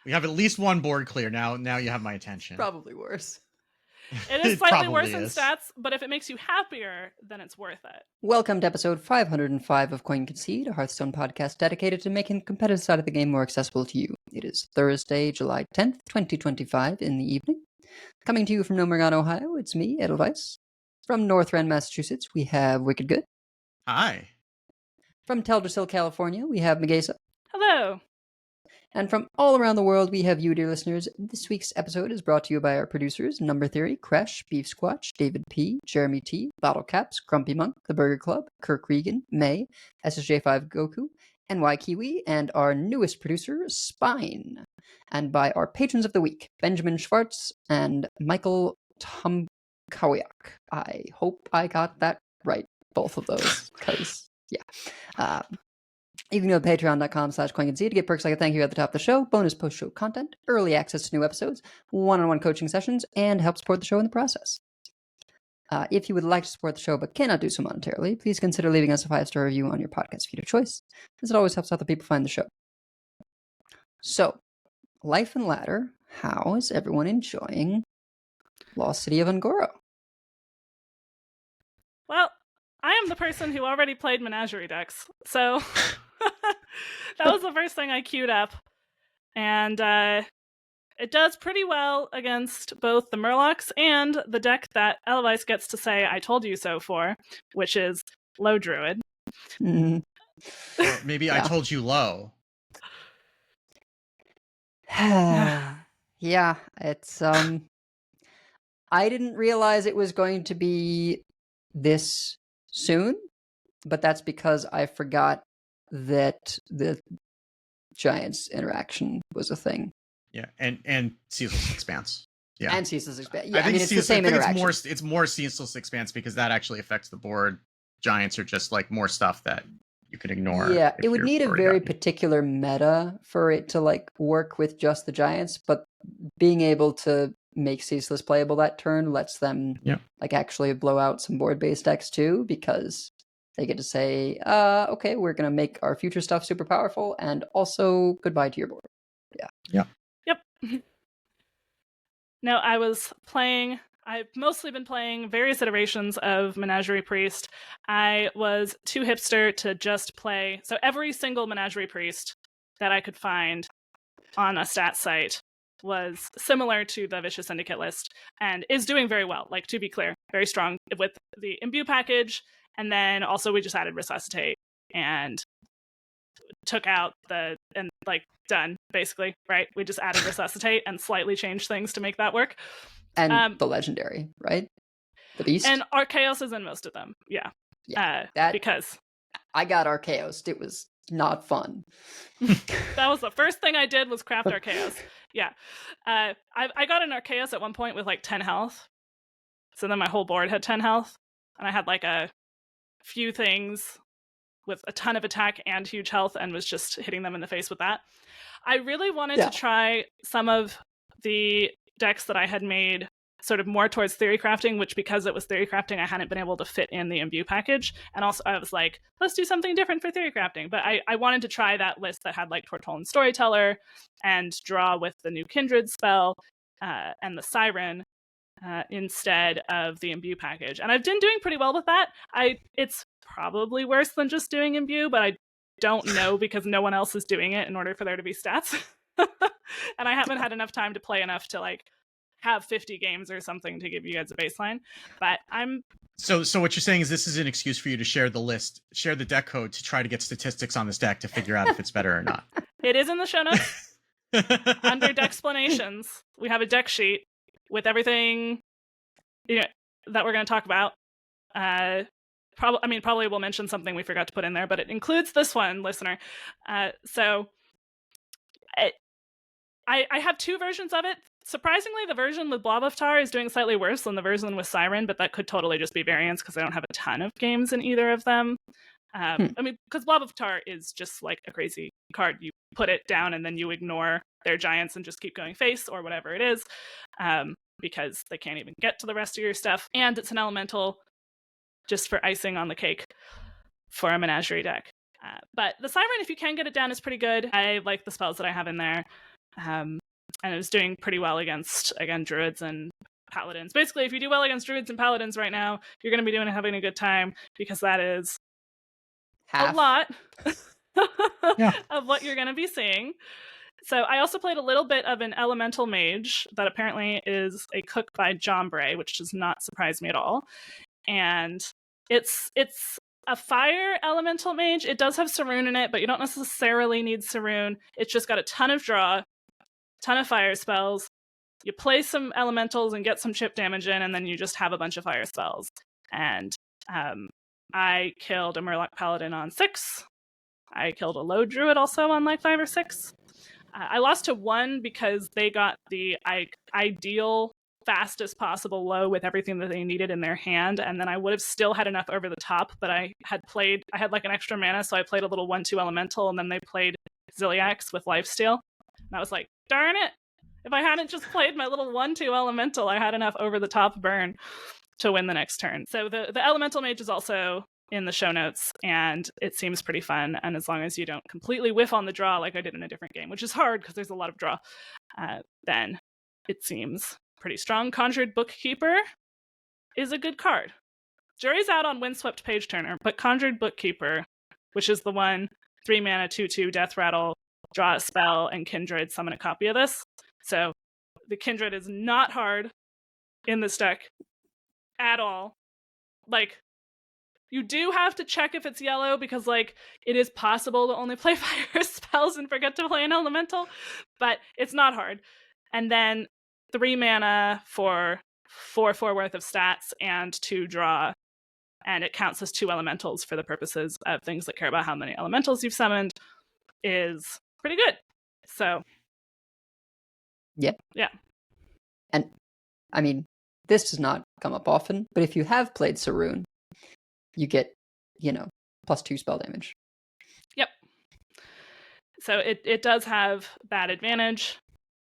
We have at least one board clear now. Now you have my attention. Probably worse. It is slightly worse in is. stats, but if it makes you happier, then it's worth it. Welcome to episode 505 of Concede, a Hearthstone podcast dedicated to making the competitive side of the game more accessible to you. It is Thursday, July 10th, 2025 in the evening. Coming to you from Nomergon, Ohio, it's me, Edelweiss. From North Rend, Massachusetts, we have Wicked Good. Hi. From Teldrassil, California, we have Megasa. Hello. And from all around the world, we have you, dear listeners. This week's episode is brought to you by our producers, Number Theory, Crash, Beef Squatch, David P., Jeremy T., Bottle Caps, Grumpy Monk, The Burger Club, Kirk Regan, May, SSJ5 Goku, NY Kiwi, and our newest producer, Spine. And by our patrons of the week, Benjamin Schwartz and Michael Tomkowiak. I hope I got that right, both of those, because, yeah. You can go to patreon.com/CoinConcede to get perks like a thank you at the top of the show, bonus post-show content, early access to new episodes, one-on-one coaching sessions, and help support the show in the process. If you would like to support the show but cannot do so monetarily, please consider leaving us a 5-star review on your podcast feed of choice, as it always helps other people find the show. So, Life and Ladder, how is everyone enjoying Lost City of Un'Goro? Well, I am the person who already played Menagerie decks, so that was the first thing I queued up. And it does pretty well against both the Murlocs and the deck that Edelweiss gets to say, I told you so for, which is Loh Druid. Mm. Or maybe I told you low. Yeah, it's I didn't realize it was going to be this soon, but that's because I forgot that the Giants interaction was a thing. Yeah, and Ceaseless Expanse. Yeah, and Ceaseless Expanse. Yeah, I think it's the same interaction. It's more Ceaseless Expanse because that actually affects the board. Giants are just like more stuff that you can ignore. Yeah, it would need a very particular meta for it to like work with just the Giants, but being able to make Ceaseless playable that turn lets them like actually blow out some board-based decks too, because they get to say, okay, we're going to make our future stuff super powerful, and also goodbye to your board. Yeah. Yep. No, I've mostly been playing various iterations of Menagerie Priest. I was too hipster to just play, so every single Menagerie Priest that I could find on a stat site was similar to the Vicious Syndicate list and is doing very well, like, to be clear, very strong with the Imbue package. And then also we just added Resuscitate and took out done, basically, right? We just added Resuscitate and slightly changed things to make that work. And the Legendary, right? The Beast? And Archaeos is in most of them, yeah. Because I got Archaeos. It was not fun. That was the first thing I did was craft Archaeos. Yeah. I got an Archaeos at one point with like 10 health. So then my whole board had 10 health. And I had like a few things with a ton of attack and huge health and was just hitting them in the face with that. I really wanted to try some of the decks that I had made sort of more towards theory crafting, which because it was theory crafting, I hadn't been able to fit in the Imbue package. And also I was like, let's do something different for theory crafting. But I wanted to try that list that had like Tortollan Storyteller and draw with the new Kindred spell and the Siren instead of the Imbue package. And I've been doing pretty well with that. It's probably worse than just doing Imbue, but I don't know because no one else is doing it in order for there to be stats. And I haven't had enough time to play enough to like have 50 games or something to give you guys a baseline. But I'm so what you're saying is this is an excuse for you to share the list, share the deck code to try to get statistics on this deck to figure out if it's better or not. It is in the show notes. Under deck explanations, we have a deck sheet with everything that we're going to talk about. Probably we'll mention something we forgot to put in there, but it includes this one, listener. So I have two versions of it. Surprisingly, the version with Blob of Tar is doing slightly worse than the version with Siren, but that could totally just be variance because I don't have a ton of games in either of them. Because Blob of Tar is just like a crazy card. You put it down and then you ignore their giants and just keep going face or whatever it is, because they can't even get to the rest of your stuff. And it's an elemental just for icing on the cake for a Menagerie deck. But the Siren, if you can get it down, is pretty good. I like the spells that I have in there. And it was doing pretty well against, again, druids and paladins. Basically, if you do well against druids and paladins right now, you're going to be having a good time, because that is Half. a lot Yeah. of what you're going to be seeing. So I also played a little bit of an elemental mage that apparently is a cook by John Bray, which does not surprise me at all. And it's a fire elemental mage. It does have Saroon in it, but you don't necessarily need Saroon. It's just got a ton of draw, ton of fire spells. You play some elementals and get some chip damage in, and then you just have a bunch of fire spells. And I killed a Murloc Paladin on 6. I killed a Loh Druid also on like 5 or 6. I lost to 1 because they got the ideal fastest possible Loh with everything that they needed in their hand, and then I would have still had enough over the top, but I had like an extra mana, so I played a little 1/2 elemental, and then they played Ziliax with lifesteal. And I was like, darn it! If I hadn't just played my little 1/2 elemental, I had enough over the top burn to win the next turn. So the elemental mage is also in the show notes, and it seems pretty fun. And as long as you don't completely whiff on the draw like I did in a different game, which is hard because there's a lot of draw, then it seems pretty strong. Conjured Bookkeeper is a good card. Jury's out on Windswept Page Turner, but Conjured Bookkeeper, which is the one 3 mana 2/2 Death Rattle, draw a spell, and Kindred, summon a copy of this. So the Kindred is not hard in this deck at all. Like, you do have to check if it's yellow, because like it is possible to only play fire spells and forget to play an elemental, but it's not hard. And then 3 mana for 4/4 worth of stats and 2 draw, and it counts as 2 elementals for the purposes of things that care about how many elementals you've summoned, is pretty good. So Yeah. And I mean, this does not come up often, but if you have played Saroon, you get, +2 spell damage. Yep. So it does have that advantage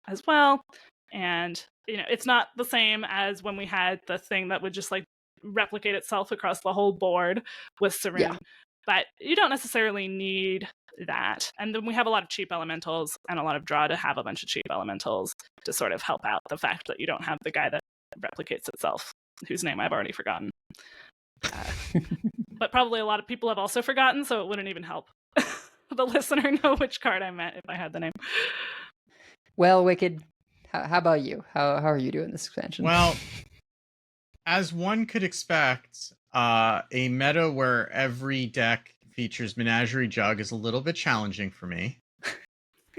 as well. And, it's not the same as when we had the thing that would just like replicate itself across the whole board with Saroon. Yeah. But you don't necessarily need that. And then we have a lot of cheap elementals and a lot of draw to have a bunch of cheap elementals to sort of help out the fact that you don't have the guy that replicates itself, whose name I've already forgotten. But probably a lot of people have also forgotten, so it wouldn't even help the listener know which card I meant if I had the name. Well, Wicked, how about you? How are you doing this expansion? Well, as one could expect, a meta where every deck features Menagerie Jug is a little bit challenging for me,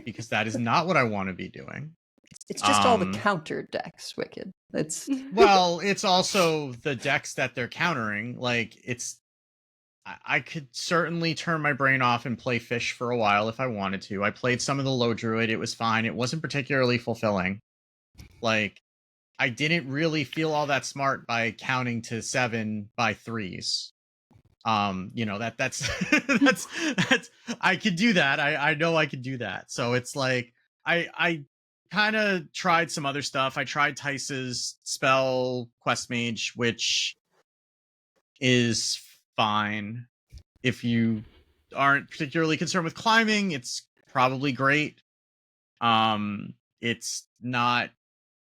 because that is not what I want to be doing. It's just all the counter decks, Wicked. Well, it's also the decks that they're countering. Like, I could certainly turn my brain off and play Fish for a while if I wanted to. I played some of the Loh Druid. It was fine. It wasn't particularly fulfilling. Like, I didn't really feel all that smart by counting to 7 by 3s. That's I could do that. I know I could do that. So it's like, I kind of tried some other stuff. I tried Tice's spell Quest Mage, which is fine. If you aren't particularly concerned with climbing, it's probably great. It's not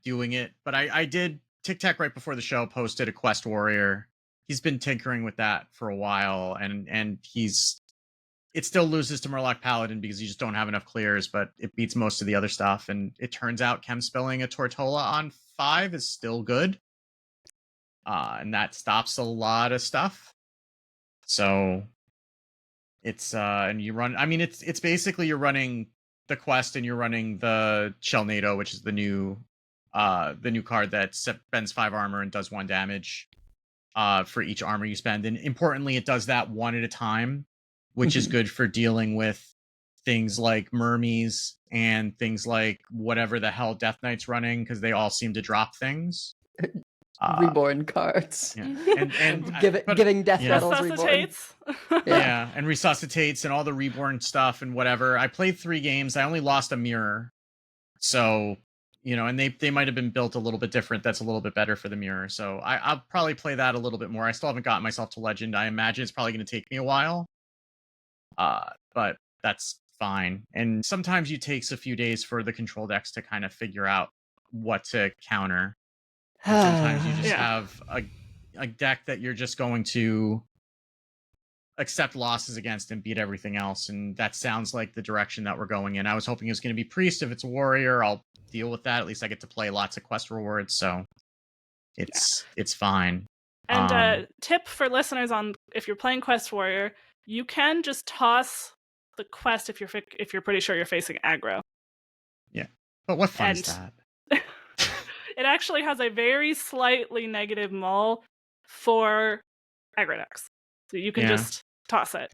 doing it, but I did. Tic Tac right before the show posted a Quest Warrior. He's been tinkering with that for a while, and it still loses to Murloc Paladin because you just don't have enough clears, but it beats most of the other stuff. And it turns out chem spelling a Tortola on 5 is still good. And that stops a lot of stuff. So it's and you run, I mean, it's basically you're running the quest and you're running the Shellnado, which is the new card that spends 5 armor and does 1 damage for each armor you spend. And importantly, it does that 1 at a time, which is good for dealing with things like Mermies and things like whatever the hell Death Knight's running, because they all seem to drop things. Reborn cards. Yeah. And giving Death Rattles Resuscitates. Reborn. Yeah, and Resuscitates and all the Reborn stuff and whatever. I played 3 games. I only lost a mirror. So, and they might have been built a little bit different. That's a little bit better for the mirror. So I'll probably play that a little bit more. I still haven't gotten myself to Legend. I imagine it's probably going to take me a while. But that's fine. And sometimes it takes a few days for the control decks to kind of figure out what to counter. And sometimes you just Yeah. have a deck that you're just going to accept losses against and beat everything else. And that sounds like the direction that we're going in. I was hoping it was going to be Priest. If it's a warrior, I'll deal with that. At least I get to play lots of quest rewards, so it's fine. And tip for listeners on if you're playing Quest Warrior, you can just toss the quest if you're pretty sure you're facing aggro. Yeah, but what fun is that? It actually has a very slightly negative mull for aggro decks, so you can just toss it,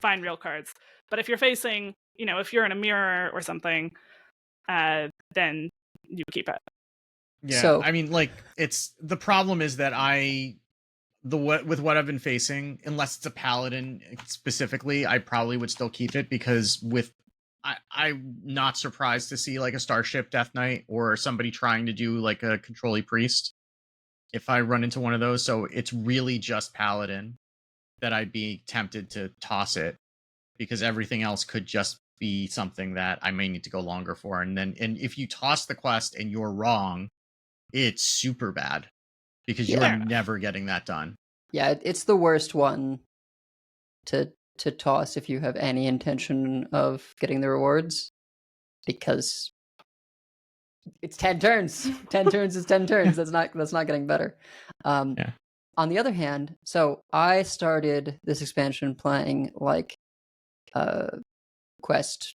find real cards. But if you're facing, if you're in a mirror or something, then you keep it. Yeah, So- I mean, like, it's the problem is that with what I've been facing, unless it's a Paladin specifically, I probably would still keep it, because I'm not surprised to see like a Starship Death Knight or somebody trying to do like a Control Priest if I run into one of those. So it's really just Paladin that I'd be tempted to toss it, because everything else could just be something that I may need to go longer for. And if you toss the quest and you're wrong, it's super bad, because you're never getting that done. Yeah, it's the worst one to toss if you have any intention of getting the rewards, because it's 10 turns. 10 turns is 10 turns. That's not getting better. On the other hand, so I started this expansion playing like quest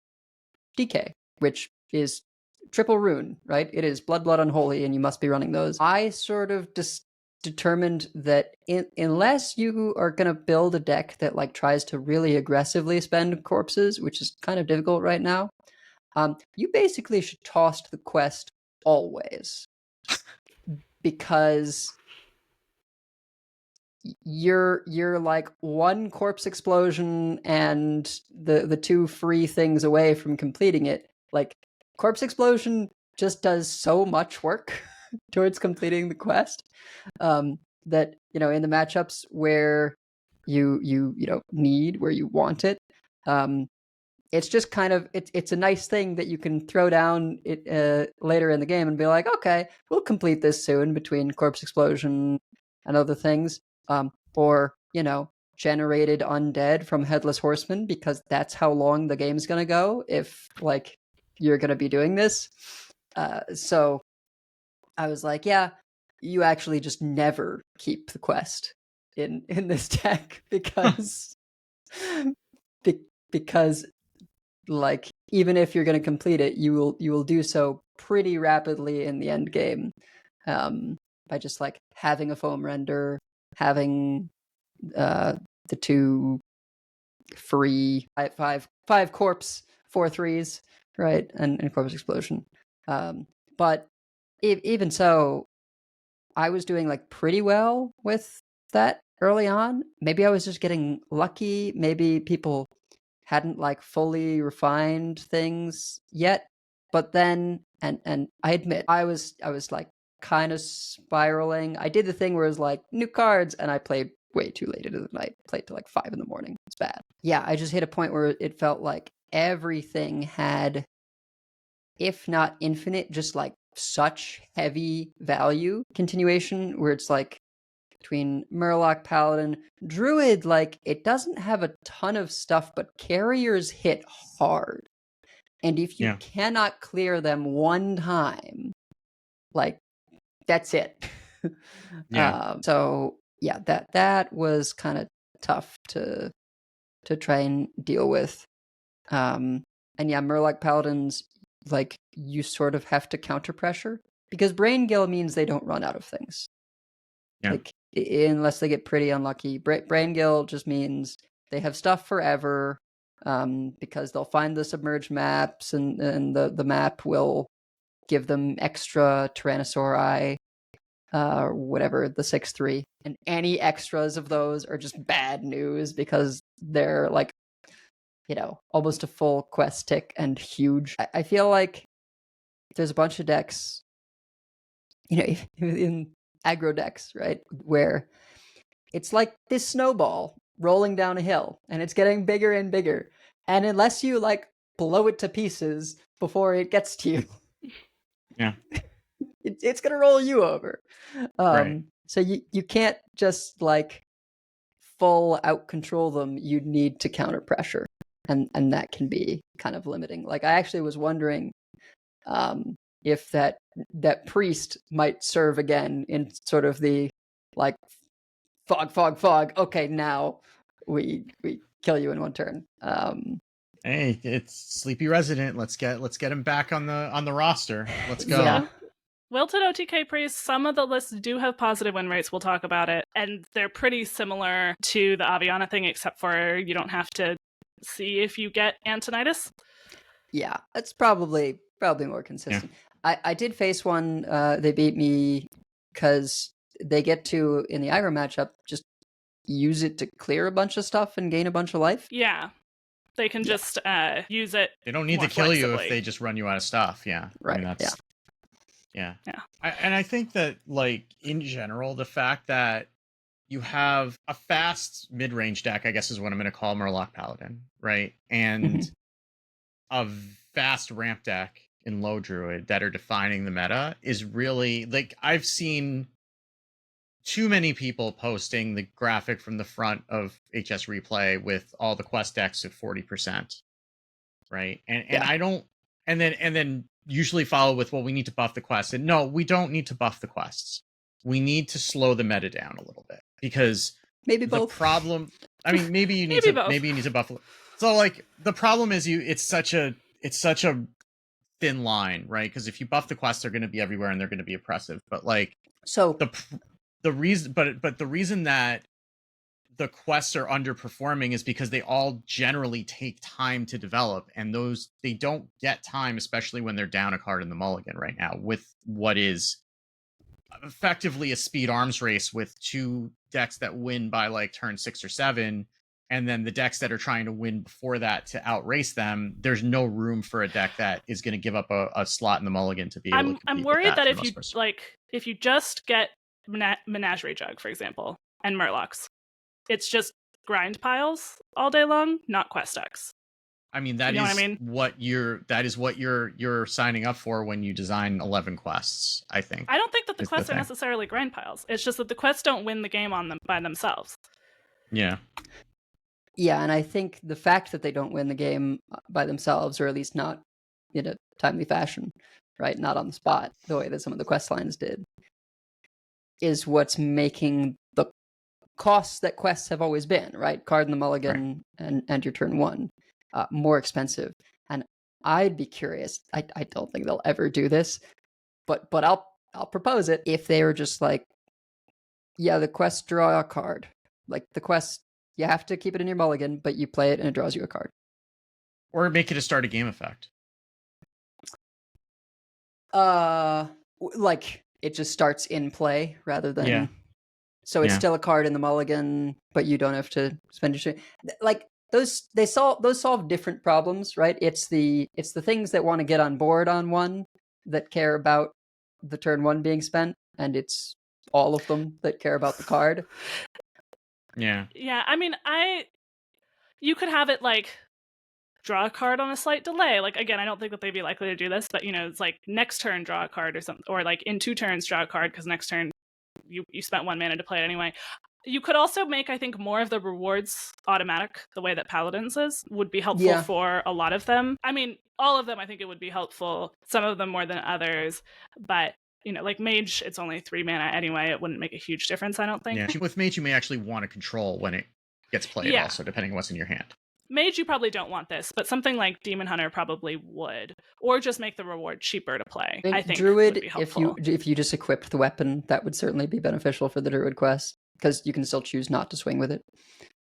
DK, which is triple rune, right? It is blood unholy, and you must be running those. I sort of just determined that unless you are going to build a deck that like tries to really aggressively spend corpses, which is kind of difficult right now, you basically should toss the quest always, because you're like one corpse explosion and the two free things away from completing it. Like, corpse explosion just does so much work towards completing the quest, that in the matchups where you need, where you want it, it's just kind of it's a nice thing that you can throw down it later in the game and be like, okay, we'll complete this soon between corpse explosion and other things, or generated undead from Headless Horseman, because that's how long the game's gonna go if like you're gonna be doing this. So I was like, yeah, you actually just never keep the quest in this deck, because because like, even if you're going to complete it, you will do so pretty rapidly in the end game, by just like having a foam render, having the two free five corpse 4/3s, right, and corpse explosion. But even so, I was doing like pretty well with that early on. Maybe I was just getting lucky. Maybe people hadn't like fully refined things yet. But then, and I admit, I was like kind of spiraling. I did the thing where it was like new cards, and I played way too late into the night. Played till like 5 a.m. It's bad. Yeah, I just hit a point where it felt like everything had, if not infinite, just like such heavy value continuation, where it's like between Murloc, Paladin, Druid, like it doesn't have a ton of stuff, but carriers hit hard. And if you cannot clear them one time, like that's it. So yeah, that was kind of tough to try and deal with. And yeah, Murloc Paladins, like you sort of have to counter pressure, because Brain Gill means they don't run out of things. Like, unless they get pretty unlucky. Brain Gill just means they have stuff forever, because they'll find the submerged maps, and the map will give them extra Tyrannosauri, whatever, the 6/3. And any extras of those are just bad news, because they're like, almost a full quest tick and huge. I feel like there's a bunch of decks, in aggro decks, right, where it's like this snowball rolling down a hill, and it's getting bigger and bigger. And unless you like blow it to pieces before it gets to you. Yeah. It's gonna roll you over. Right. So you can't just like full out control them. You need to counter pressure, and that can be kind of limiting. Like I actually was wondering if that priest might serve again in sort of the like fog. Okay, now we kill you in one turn. Hey, it's Sleepy Resident. Let's get him back on the roster. Let's go. Yeah. Wilted OTK Priest, some of the lists do have positive win rates. We'll talk about it. And they're pretty similar to the Aviana thing, except for you don't have to see if you get Antonitis. Yeah, it's probably more consistent. Yeah. I did face one. They beat me because they get to, in the aggro matchup, just use it to clear a bunch of stuff and gain a bunch of life. Yeah. They can just use it. They don't need to kill you if they just run you out of stuff. Yeah. Right. I mean, that's, yeah. I think that, like, in general, the fact that you have a fast mid-range deck, I guess is what I'm going to call Murloc Paladin, right? And a fast ramp deck in Loh Druid that are defining the meta is really, like, I've seen too many people posting the graphic from the front of HS Replay with all the quest decks at 40%, right? And I don't, and then usually follow with, well, we need to buff the quests. And no, we don't need to buff the quests. We need to slow the meta down a little bit, because maybe the both. Problem, I mean, maybe you need maybe you need to buff. So, like, the problem is it's such a thin line, right? Because if you buff the quests, they're going to be everywhere and they're going to be oppressive. But, like, so the reason, but the reason that the quests are underperforming is because they all generally take time to develop, and they don't get time, especially when they're down a card in the mulligan right now, with what is effectively a speed arms race with two decks that win by like turn 6 or 7, and then the decks that are trying to win before that to outrace them. There's no room for a deck that is going to give up a slot in the mulligan to be able to compete. I'm worried that if you just get Menagerie Jug, for example, and Murlocs, it's just grind piles all day long, not quest decks. I mean, that is what you're signing up for when you design 11 quests, I think. I don't think that the quests are necessarily grind piles. It's just that the quests don't win the game on them by themselves. Yeah. Yeah, and I think the fact that they don't win the game by themselves, or at least not in a timely fashion, right, not on the spot, the way that some of the quest lines did, is what's making the costs that quests have always been, right? Card in the mulligan and your turn 1. More expensive. And I'd be curious, I don't think they'll ever do this, but I'll propose it, if they were just like, yeah, the quest draw a card. Like, the quest, you have to keep it in your mulligan, but you play it and it draws you a card. Or make it a start a game effect. Like, it just starts in play rather than... So it's still a card in the mulligan, but you don't have to spend your... Like, those solve different problems, right? It's the things that want to get on board on one that care about the turn 1 being spent, and it's all of them that care about the card. Yeah, I mean, you could have it like draw a card on a slight delay. Like, again, I don't think that they'd be likely to do this, but, you know, it's like next turn draw a card or something, or like in 2 turns draw a card because next turn you spent 1 mana to play it anyway. You could also make, I think, more of the rewards automatic, the way that Paladins is, would be helpful for a lot of them. I mean, all of them, I think it would be helpful, some of them more than others, but, you know, like Mage, it's only 3 mana anyway, it wouldn't make a huge difference, I don't think. Yeah, with Mage, you may actually want to control when it gets played also, depending on what's in your hand. Mage, you probably don't want this, but something like Demon Hunter probably would, or just make the reward cheaper to play. I think Druid, would be helpful. if you just equipped the weapon, that would certainly be beneficial for the Druid quest, because you can still choose not to swing with it.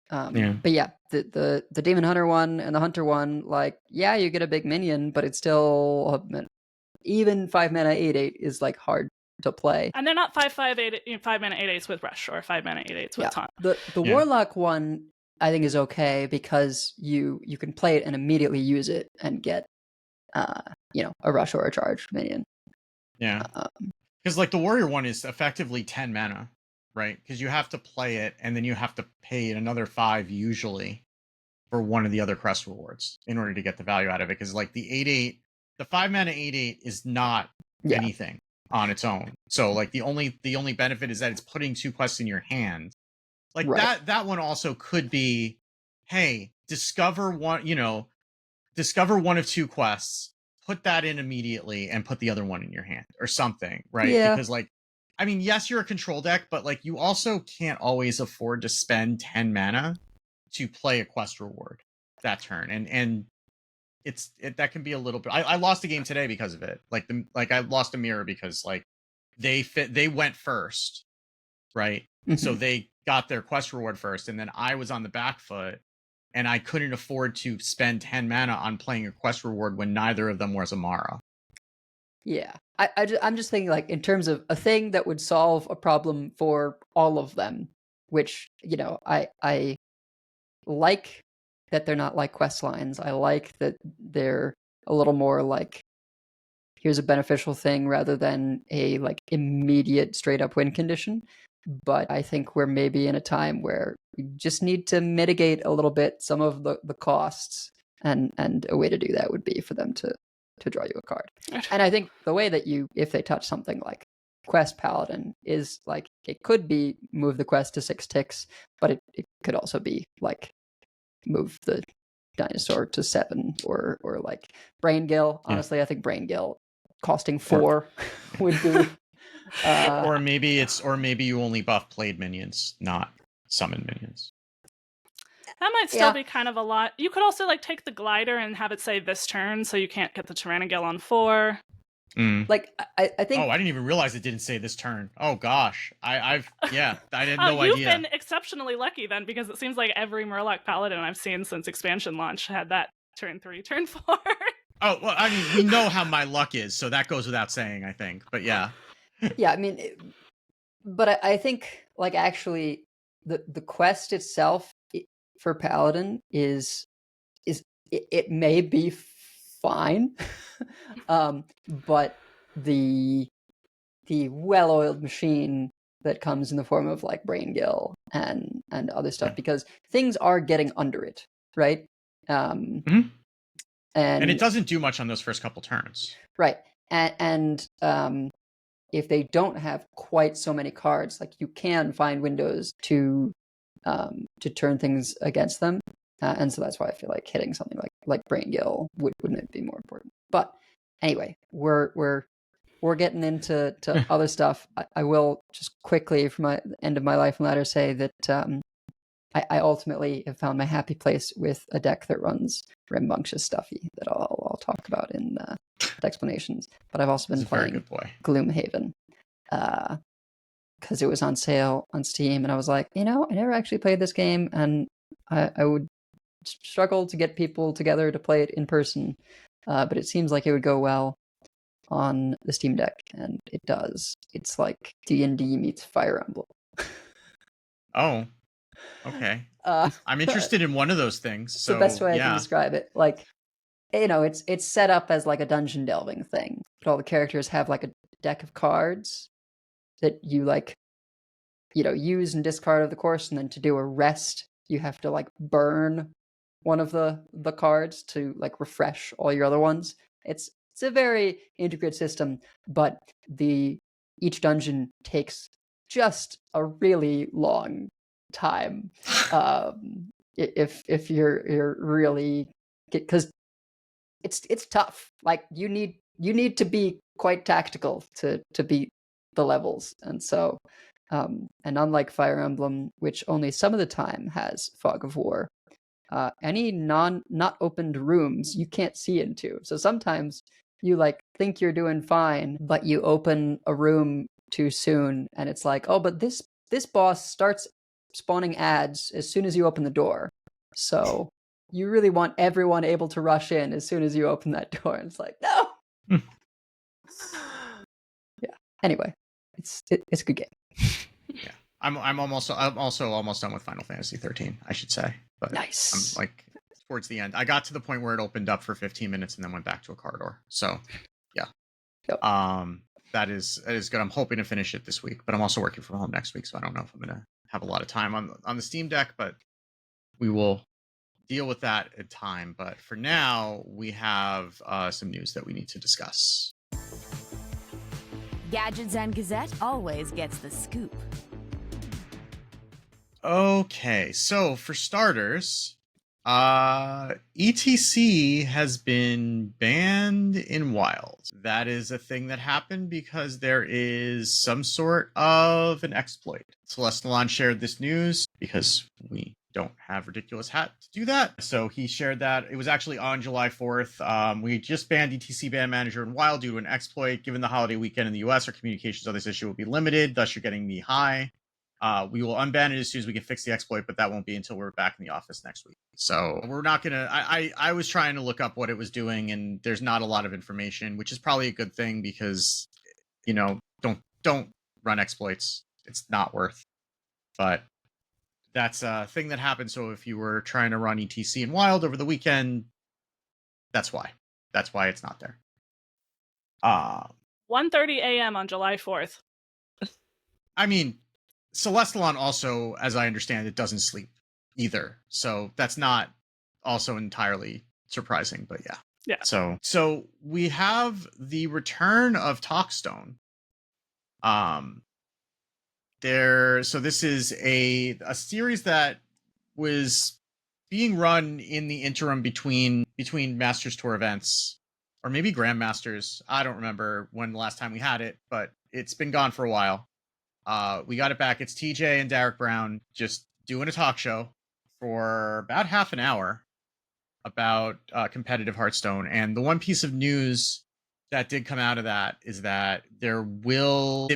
But yeah, the Demon Hunter one and the Hunter one, like, yeah, you get a big minion, but it's still even 5 mana 8/8 is like hard to play. And they're not 5/5 5 mana 8/8s with Rush or 5 mana 8/8s with Taunt. The Warlock one, I think, is okay because you can play it and immediately use it and get a Rush or a Charge minion. Yeah, because like the Warrior one is effectively 10 mana, right? Because you have to play it and then you have to pay another 5 usually for one of the other quest rewards in order to get the value out of it. Because like the 8/8, the 5-mana 8/8 is not anything on its own. So like the only benefit is that it's putting 2 quests in your hand. Like that one also could be, hey, discover one of 2 quests, put that in immediately and put the other one in your hand or something, right? Yeah. Because like, I mean, yes, you're a control deck, but like you also can't always afford to spend 10 mana to play a quest reward that turn. And that can be a little bit, I lost a game today because of it. Like I lost a mirror because like they went first, right? So they got their quest reward first, and then I was on the back foot, and I couldn't afford to spend 10 mana on playing a quest reward when neither of them was Amara. Yeah. I'm just thinking, like, in terms of a thing that would solve a problem for all of them, which, I like that they're not like quest lines. I like that they're a little more like, here's a beneficial thing rather than a, like, immediate straight-up win condition. But I think we're maybe in a time where we just need to mitigate a little bit some of the costs, and a way to do that would be for them to draw you a card. And I think the way that if they touch something like Quest Paladin, is like, it could be move the quest to 6 ticks, but it could also be like move the dinosaur to 7, or like Brain Gill. Honestly, I think Brain Gill costing 4 would be or maybe you only buff played minions, not summon minions. That might still be kind of a lot. You could also like take the glider and have it say this turn, so you can't get the Tyrannigal on 4. Like I think. Oh, I didn't even realize it didn't say this turn. Oh gosh, I had no You've idea. Been exceptionally lucky then, because it seems like every Murloc Paladin I've seen since expansion launch had that turn 3, turn 4. Oh well, I mean, we know how my luck is, so that goes without saying, I think. But yeah. Yeah, I mean, but I think, like, actually the quest itself for Paladin is it may be fine, but the well-oiled machine that comes in the form of like Brain Gill and other stuff, because things are getting under it, right? And it doesn't do much on those first couple turns, right? And if they don't have quite so many cards, like, you can find windows to turn things against them, and so that's why I feel like hitting something like Brain Gill wouldn't be more important. But anyway, we're getting into other stuff. I will just quickly, from my end of my life ladder, say that I ultimately have found my happy place with a deck that runs Rambunctious Stuffy that I'll talk about in explanations. But I've also been playing Gloomhaven because it was on sale on Steam, and I was like, I never actually played this game, and I would struggle to get people together to play it in person, but it seems like it would go well on the Steam Deck, and it does. It's like D&D meets Fire Emblem. Oh, okay. I'm interested in one of those things. So the best way I can describe it, like, it's set up as like a dungeon delving thing, but all the characters have like a deck of cards that you like, use and discard over the course, and then to do a rest, you have to like burn one of the cards to like refresh all your other ones. It's a very intricate system, but each dungeon takes just a really long time. If you're really, because it's tough. Like, you need to be quite tactical to beat the levels, and so and unlike Fire Emblem, which only some of the time has Fog of War, any not opened rooms you can't see into. So sometimes you like think you're doing fine, but you open a room too soon, and it's like, oh, but this boss starts spawning ads as soon as you open the door. So you really want everyone able to rush in as soon as you open that door, and it's like, no. Yeah. Anyway, it's a good game. Yeah, I'm also almost done with Final Fantasy 13, I should say. But nice. I'm like towards the end. I got to the point where it opened up for 15 minutes and then went back to a corridor. So yeah. Yep. That is good. I'm hoping to finish it this week, but I'm also working from home next week, so I don't know if I'm gonna have a lot of time on the Steam Deck, but we will deal with that in time. But for now, we have some news that we need to discuss. Gadgets and Gazette always gets the scoop. Okay, so for starters, ETC has been banned in Wild. That is a thing that happened because there is some sort of an exploit. Celestalon shared this news because we don't have Ridiculous Hat to do that. So he shared that. It was actually on July 4th. We just banned ETC Ban Manager in Wild due to an exploit. Given the holiday weekend in the US, our communications on this issue will be limited. Thus, you're getting me high. We will unban it as soon as we can fix the exploit, but that won't be until we're back in the office next week. So we're not gonna. I was trying to look up what it was doing, and there's not a lot of information, which is probably a good thing because, don't run exploits. It's not worth. But that's a thing that happened. So if you were trying to run ETC in Wild over the weekend, that's why. That's why it's not there. 1:30 a.m. on July 4th. I mean, Celestalon also, as I understand it, doesn't sleep either. So that's not also entirely surprising, but yeah. Yeah. So we have the return of Talkstone. So this is a series that was being run in the interim between Masters Tour events, or maybe Grandmasters. I don't remember when the last time we had it, but it's been gone for a while. We got it back. It's TJ and Derek Brown just doing a talk show for about half an hour about competitive Hearthstone. And the one piece of news that did come out of that is that there will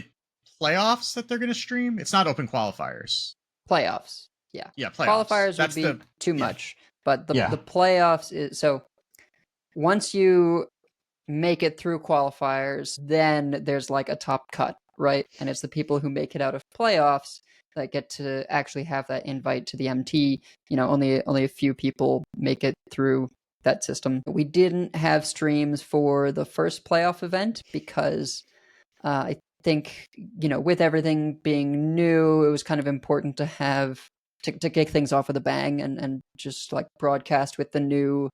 playoffs that they're going to stream. It's not open qualifiers. Playoffs. Yeah. Yeah, playoffs. Qualifiers That's would be too much. But the Yeah. playoffs is so once you make it through qualifiers, then there's like a top cut, right? And it's the people who make it out of playoffs that get to actually have that invite to the MT. Only a few people make it through that system. We didn't have streams for the first playoff event because I think, with everything being new, it was kind of important to have to kick things off with a bang and just like broadcast with the new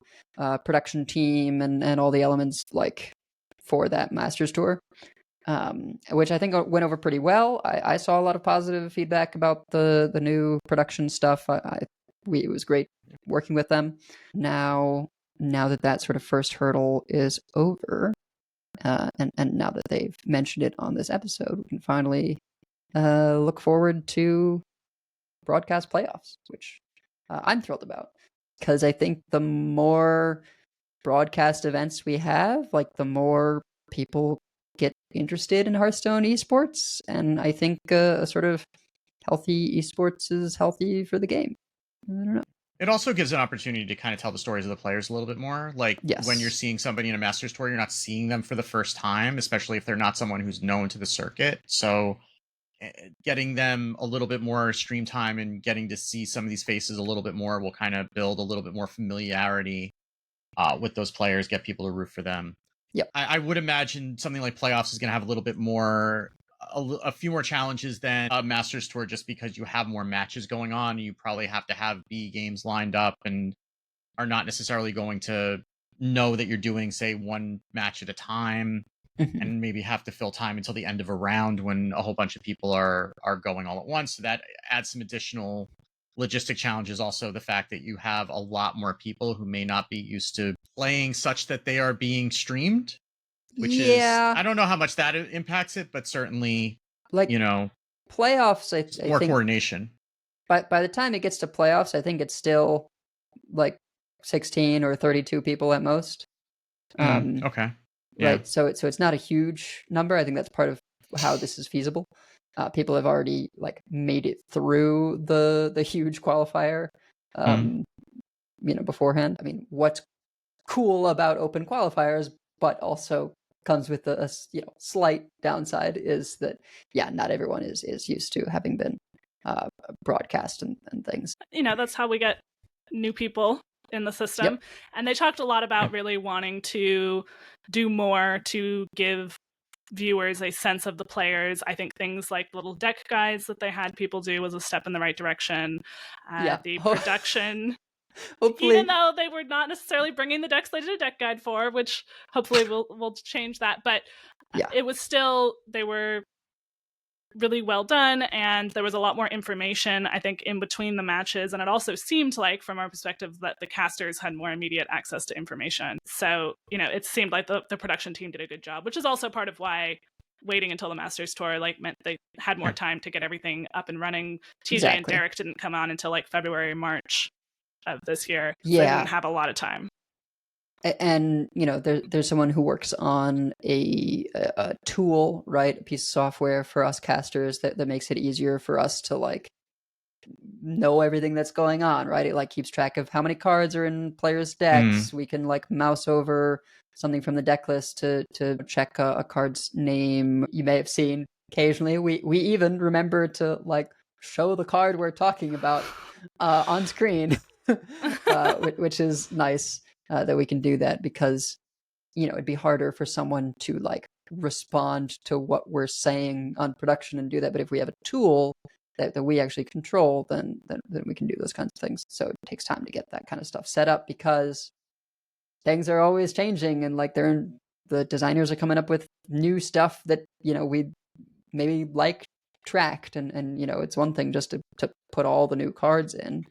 production team and all the elements like for that Masters Tour, which I think went over pretty well. I saw a lot of positive feedback about the new production stuff. It was great working with them. Now that sort of first hurdle is over, and now that they've mentioned it on this episode, we can finally look forward to broadcast playoffs, which I'm thrilled about, because I think the more broadcast events we have, like the more people get interested in Hearthstone esports, and I think a sort of healthy esports is healthy for the game. I don't know. It also gives an opportunity to kind of tell the stories of the players a little bit more. Like, yes, when you're seeing somebody in a Masters Tour, you're not seeing them for the first time, especially if they're not someone who's known to the circuit. So getting them a little bit more stream time and getting to see some of these faces a little bit more will kind of build a little bit more familiarity with those players, get people to root for them. Yep. I would imagine something like playoffs is going to have a little bit more, a few more challenges than a Masters Tour, just because you have more matches going on. You probably have to have B games lined up and are not necessarily going to know that you're doing, say, one match at a time, and maybe have to fill time until the end of a round when a whole bunch of people are going all at once. So that adds some additional logistic challenges. Also, the fact that you have a lot more people who may not be used to playing such that they are being streamed, which is, I don't know how much that impacts it, but certainly, like, playoffs, I more think coordination. But by the time it gets to playoffs, I think it's still like 16 or 32 people at most. Okay. Yeah. Right. So it's not a huge number. I think that's part of how this is feasible. People have already like made it through the huge qualifier, beforehand. I mean, what's cool about open qualifiers, but also comes with a slight downside, is that not everyone is used to having been broadcast and things. That's how we get new people in the system. Yep. And they talked a lot about really wanting to do more to give viewers a sense of the players. I think things like little deck guides that they had people do was a step in the right direction. The production Hopefully, Even though they were not necessarily bringing the decks they did a deck guide for, which hopefully will change that. But Yeah. it was still, they were really well done, and there was a lot more information, I think, in between the matches. And it also seemed like, from our perspective, that the casters had more immediate access to information. So, it seemed like the production team did a good job, which is also part of why waiting until the Masters Tour meant they had more time to get everything up and running. TJ and Exactly. Derek didn't come on until February, March of this year. So Yeah. they didn't have a lot of time. And there's someone who works on a tool, right, a piece of software for us casters that makes it easier for us to know everything that's going on, right? It keeps track of how many cards are in players' decks. We can mouse over something from the deck list to check a card's name. You may have seen occasionally we even remember to show the card we're talking about on screen, which is nice. That we can do that, because it'd be harder for someone to respond to what we're saying on production and do that. But if we have a tool that we actually control, then we can do those kinds of things. So it takes time to get that kind of stuff set up, because things are always changing, and the designers are coming up with new stuff that we maybe tracked, and it's one thing just to put all the new cards in,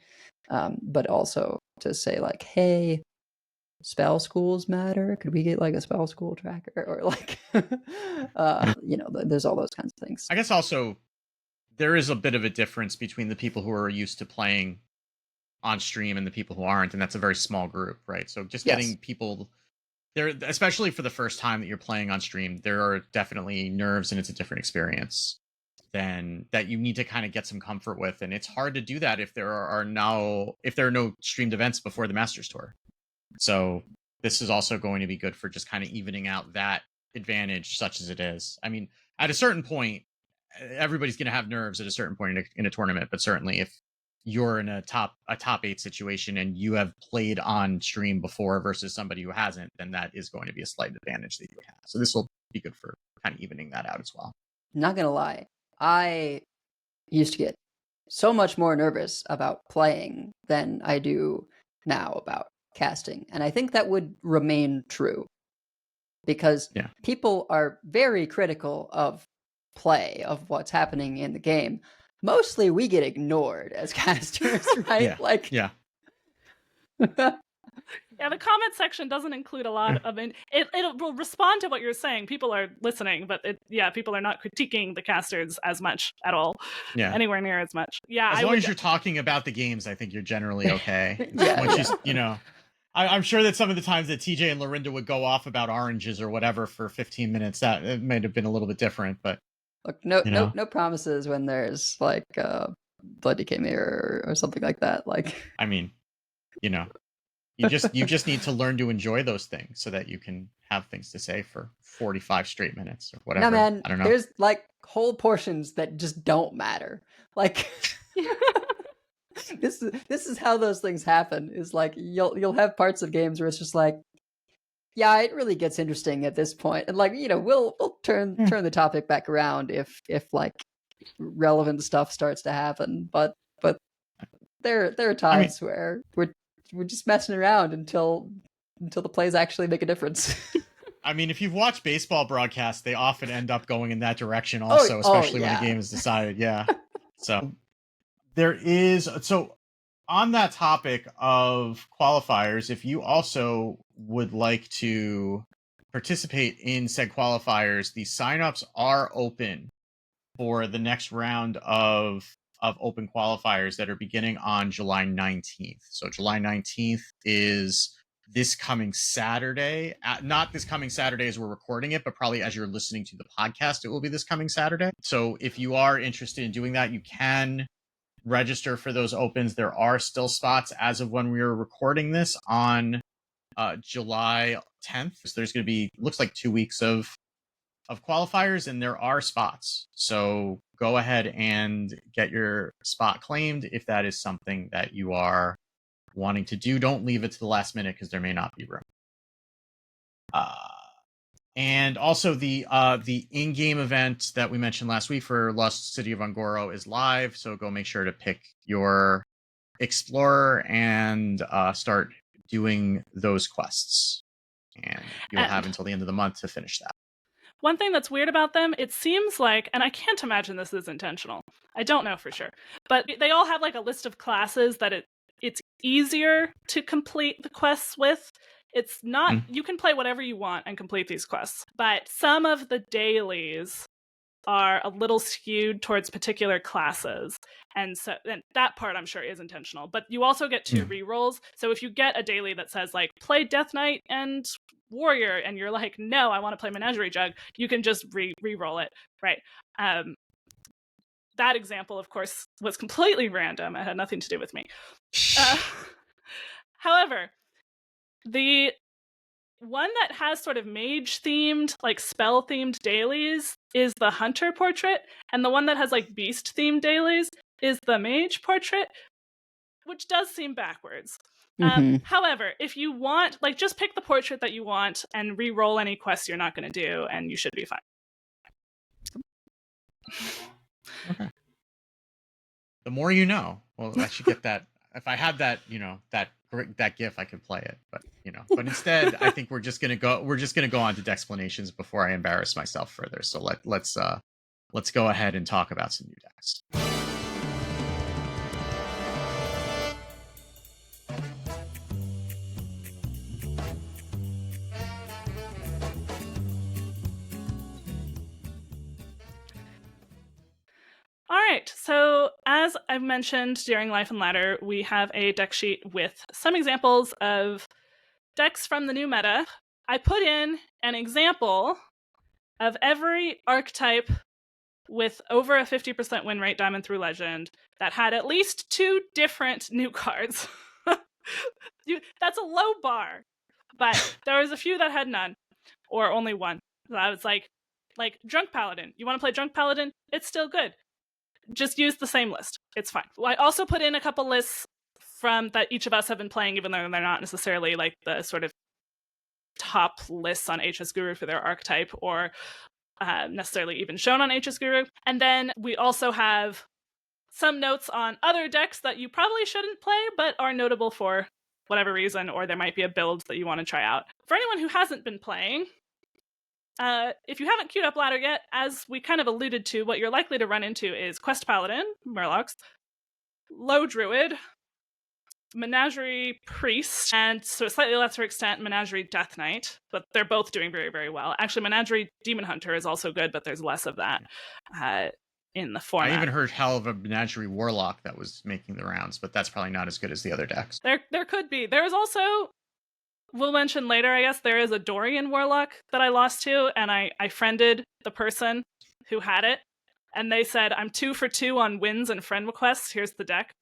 but also to say hey, spell schools matter. Could we get a spell school tracker, or there's all those kinds of things. I guess also there is a bit of a difference between the people who are used to playing on stream and the people who aren't, and that's a very small group, right? So just getting people there, especially for the first time that you're playing on stream, there are definitely nerves, and it's a different experience than that you need to kind of get some comfort with, and it's hard to do that if there are no streamed events before the Masters Tour. So this is also going to be good for just kind of evening out that advantage, such as it is. I mean, at a certain point, everybody's going to have nerves at a certain point in a tournament, but certainly if you're in a top 8 situation and you have played on stream before versus somebody who hasn't, then that is going to be a slight advantage that you have. So this will be good for kind of evening that out as well. Not gonna lie, I used to get so much more nervous about playing than I do now about casting, and I think that would remain true, because people are very critical of play, of what's happening in the game. Mostly we get ignored as casters, right? Yeah, the comment section doesn't include a lot of it. It will respond to what you're saying. People are listening, but people are not critiquing the casters as much at all. Yeah, anywhere near as much. Yeah, as long as you're talking about the games, I think you're generally okay. I'm sure that some of the times that TJ and Lorinda would go off about oranges or whatever for 15 minutes, that it might have been a little bit different. But look, no promises when there's Blood Decay Mirror or something like that. I mean, you just need to learn to enjoy those things so that you can have things to say for 45 straight minutes or whatever. No, man, I don't know. There's whole portions that just don't matter. This is how those things happen. Is you'll have parts of games where it's just it really gets interesting at this point, and we'll turn the topic back around if relevant stuff starts to happen. But there are times where we're just messing around until the plays actually make a difference. I mean, if you've watched baseball broadcasts, they often end up going in that direction also, especially when the game is decided. Yeah. So on that topic of qualifiers, if you also would like to participate in said qualifiers, the signups are open for the next round of open qualifiers that are beginning on July 19th. So July 19th is this coming Saturday. Not this coming Saturday as we're recording it, but probably as you're listening to the podcast, it will be this coming Saturday. So if you are interested in doing that, you can register for those opens. There are still spots as of when we are recording this on July 10th. So there's going to be, looks like 2 weeks of qualifiers, and there are spots. So go ahead and get your spot claimed if that is something that you are wanting to do. Don't leave it to the last minute because there may not be room. And also the in-game event that we mentioned last week for Lost City of Ungoro is live, so go make sure to pick your Explorer and start doing those quests. And you'll have until the end of the month to finish that. One thing that's weird about them, it seems like, and I can't imagine this is intentional. I don't know for sure. But they all have like a list of classes that it's easier to complete the quests with. It's not, you can play whatever you want and complete these quests. But some of the dailies are a little skewed towards particular classes. And that part I'm sure is intentional. But you also get 2 rerolls. So if you get a daily that says like play Death Knight and Warrior and you're like, no, I want to play Menagerie Jug, you can just re-roll it, right? That example, of course, was completely random. It had nothing to do with me. However, the one that has sort of mage-themed, like spell-themed dailies is the Hunter portrait, and the one that has like beast-themed dailies is the Mage portrait, which does seem backwards. However, if you want, like, just pick the portrait that you want and re-roll any quests you're not going to do, and you should be fine. Okay. The more you know. Well, I should get that. If I had that, that GIF, I could play it. But but instead, I think we're just gonna go on to Dexplanations before I embarrass myself further. So let's go ahead and talk about some new decks. All right, so as I've mentioned during Life and Ladder, we have a deck sheet with some examples of decks from the new meta. I put in an example of every archetype with over a 50% win rate Diamond through Legend that had at least 2 different new cards. That's a low bar, but there was a few that had none, or only one. So I was like Drunk Paladin. You want to play Drunk Paladin? It's still good. Just use the same list. It's fine. I also put in a couple lists from that each of us have been playing, even though they're not necessarily like the sort of top lists on HS Guru for their archetype or necessarily even shown on HS Guru. And then we also have some notes on other decks that you probably shouldn't play, but are notable for whatever reason, or there might be a build that you want to try out. For anyone who hasn't been playing, if you haven't queued up Ladder yet, as we kind of alluded to, what you're likely to run into is Quest Paladin, Murlocs, Loh Druid, Menagerie Priest, and to a slightly lesser extent, Menagerie Death Knight, but they're both doing very, very well. Actually, Menagerie Demon Hunter is also good, but there's less of that in the format. I even heard hell of a Menagerie Warlock that was making the rounds, but that's probably not as good as the other decks. There could be. There is also, we'll mention later, I guess, there is a Dorian Warlock that I lost to, and I friended the person who had it, and they said, I'm 2 for 2 on wins and friend requests. Here's the deck.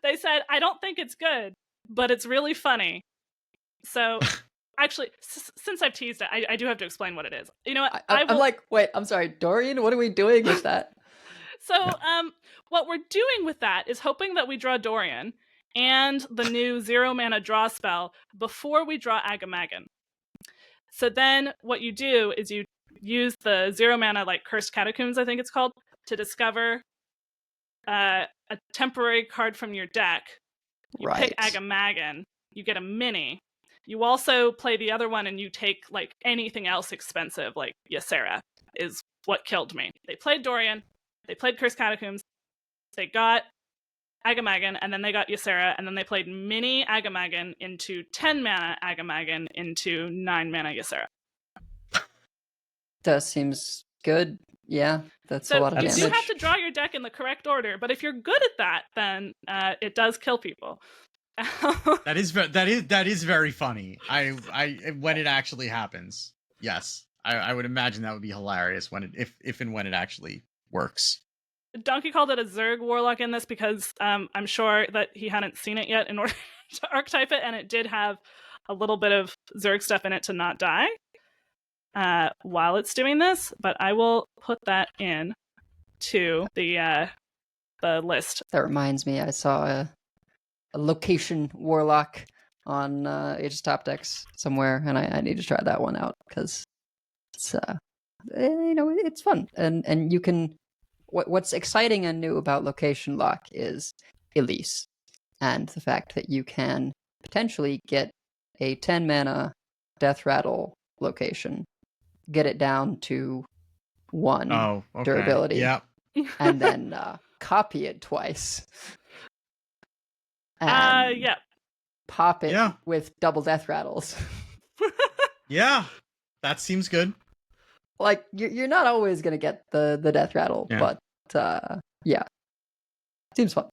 They said, I don't think it's good, but it's really funny. So, actually, since I've teased it, I do have to explain what it is. You know what? I'm like, wait, I'm sorry, Dorian, what are we doing with that? So, what we're doing with that is hoping that we draw Dorian and the new 0-mana draw spell before we draw Agamagan. So then what you do is you use the 0-mana, like Cursed Catacombs, I think it's called, to discover a temporary card from your deck. You pick Agamagan, you get a mini. You also play the other one and you take like anything else expensive, like Ysera is what killed me. They played Dorian, they played Cursed Catacombs, they got Agamagan, and then they got Ysera, and then they played mini Agamagan into 10-mana Agamagan into 9-mana Ysera. That seems good. Yeah, that's a lot of damage. You do have to draw your deck in the correct order, but if you're good at that, then it does kill people. That is very funny. I when it actually happens. Yes, I would imagine that would be hilarious when if and when it actually works. Donkey called it a Zerg Warlock in this because I'm sure that he hadn't seen it yet in order to archetype it, and it did have a little bit of Zerg stuff in it to not die while it's doing this. But I will put that in to the list. That reminds me, I saw a location Warlock on Aegis Top Decks somewhere, and I need to try that one out because it's it's fun, and you can what's exciting and new about location lock is Elise, and the fact that you can potentially get a 10 mana Death Rattle location, get it down to 1 durability, Yep. and then copy it twice. And yeah. pop it Yeah. with double Death Rattles. Yeah, that seems good. Like, you're not always going to get the Death Rattle, Yeah. but yeah. Seems fun.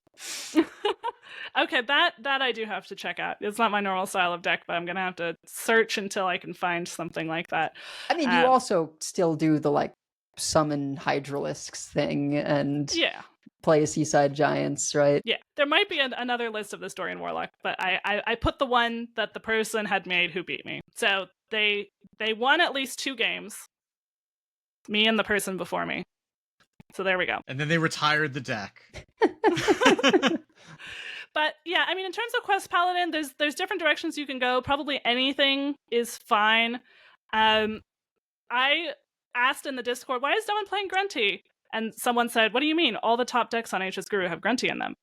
Okay, that I do have to check out. It's not my normal style of deck, but I'm gonna have to search until I can find something like that. I mean, you also still do the, like, summon Hydralisks thing and Yeah. play a Seaside Giants, right? Yeah, there might be another list of this Dorian Warlock, but I put the one that the person had made who beat me. So they won at least 2 games, me and the person before me. So there we go. And then they retired the deck. But yeah, I mean, in terms of Quest Paladin, there's different directions you can go. Probably anything is fine. I asked in the Discord, why is no one playing Grunty? And someone said, what do you mean? All the top decks on HS Guru have Grunty in them.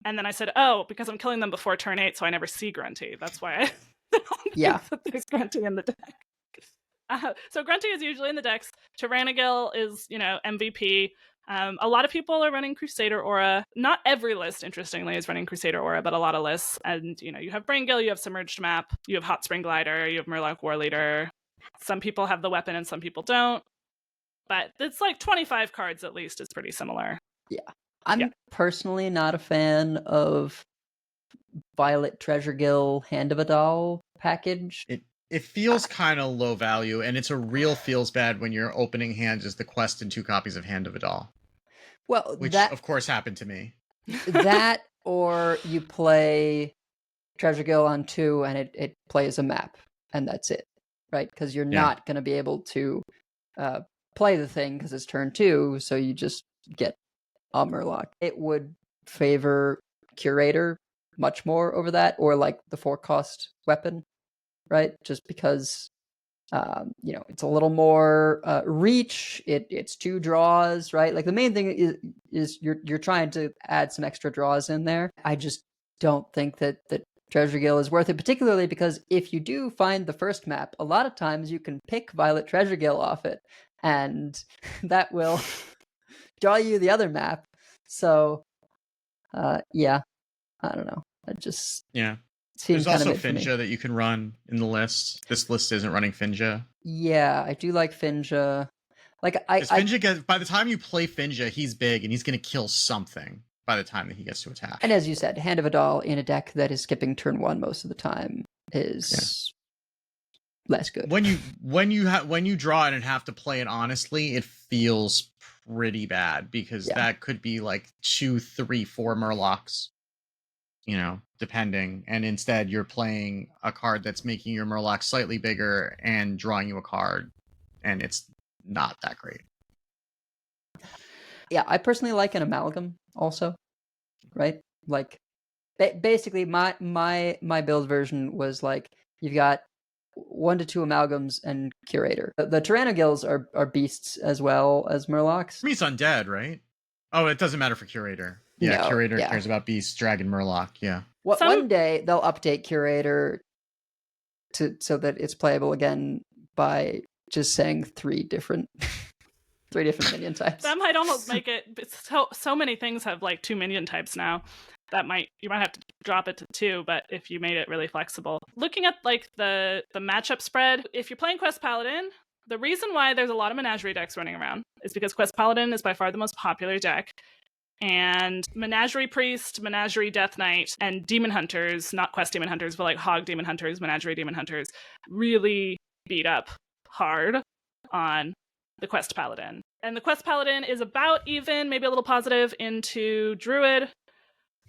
And then I said, oh, because I'm killing them before turn 8, so I never see Grunty. That's why I don't think that there's Grunty in the deck. So Grunty is usually in the decks. Tyrannogil is, MVP. A lot of people are running Crusader Aura. Not every list, interestingly, is running Crusader Aura, but a lot of lists. And, you have Braingill, you have Submerged Map, you have Hot Spring Glider, you have Murloc War Leader. Some people have the weapon and some people don't. But it's like 25 cards at least is pretty similar. Yeah. I'm personally not a fan of Violet Treasuregill Hand of a Doll package. It feels kind of low value, and it's a real feels bad when your opening hand is the quest and 2 copies of Hand of a Doll. Well, which that, of course happened to me. That, or you play Treasuregill on 2 and it plays a map, and that's it, right? Because you're not going to be able to play the thing because it's turn 2, so you just get a Murloc. It would favor Curator much more over that, or like the 4-cost weapon, right? Just because it's a little more reach. It's 2 draws, right? Like the main thing is you're trying to add some extra draws in there. I just don't think that Treasuregill is worth it, particularly because if you do find the first map, a lot of times you can pick Violet Treasuregill off it, and that will draw you the other map. So, I don't know. There's also Finja that you can run in the list. This list isn't running Finja. Yeah, I do like Finja. Finja by the time you play Finja, he's big and he's going to kill something by the time that he gets to attack. And as you said, Hand of a Doll in a deck that is skipping turn 1 most of the time is less good. When you draw it and have to play it honestly, it feels pretty bad because that could be like 2, 3, 4 Murlocs. Depending, and instead you're playing a card that's making your Murloc slightly bigger and drawing you a card, and it's not that great. Yeah, I personally like an amalgam also, right? Like, basically my build version was like, you've got 1 to 2 amalgams and Curator. The Tyrannogills are beasts as well as Murlocs. Beast undead, right? Oh, it doesn't matter for Curator. Yeah, no, Curator cares about Beast, Dragon, Murloc. Yeah. One day they'll update Curator so that it's playable again by just saying 3 different minion types. That might almost make it. So many things have like 2 minion types now. You might have to drop it to 2, but if you made it really flexible. Looking at like the matchup spread, if you're playing Quest Paladin, the reason why there's a lot of Menagerie decks running around is because Quest Paladin is by far the most popular deck. And Menagerie Priest, Menagerie Death Knight, and Demon Hunters, not Quest Demon Hunters, but like Hog Demon Hunters, Menagerie Demon Hunters, really beat up hard on the Quest Paladin. And the Quest Paladin is about even, maybe a little positive, into Druid.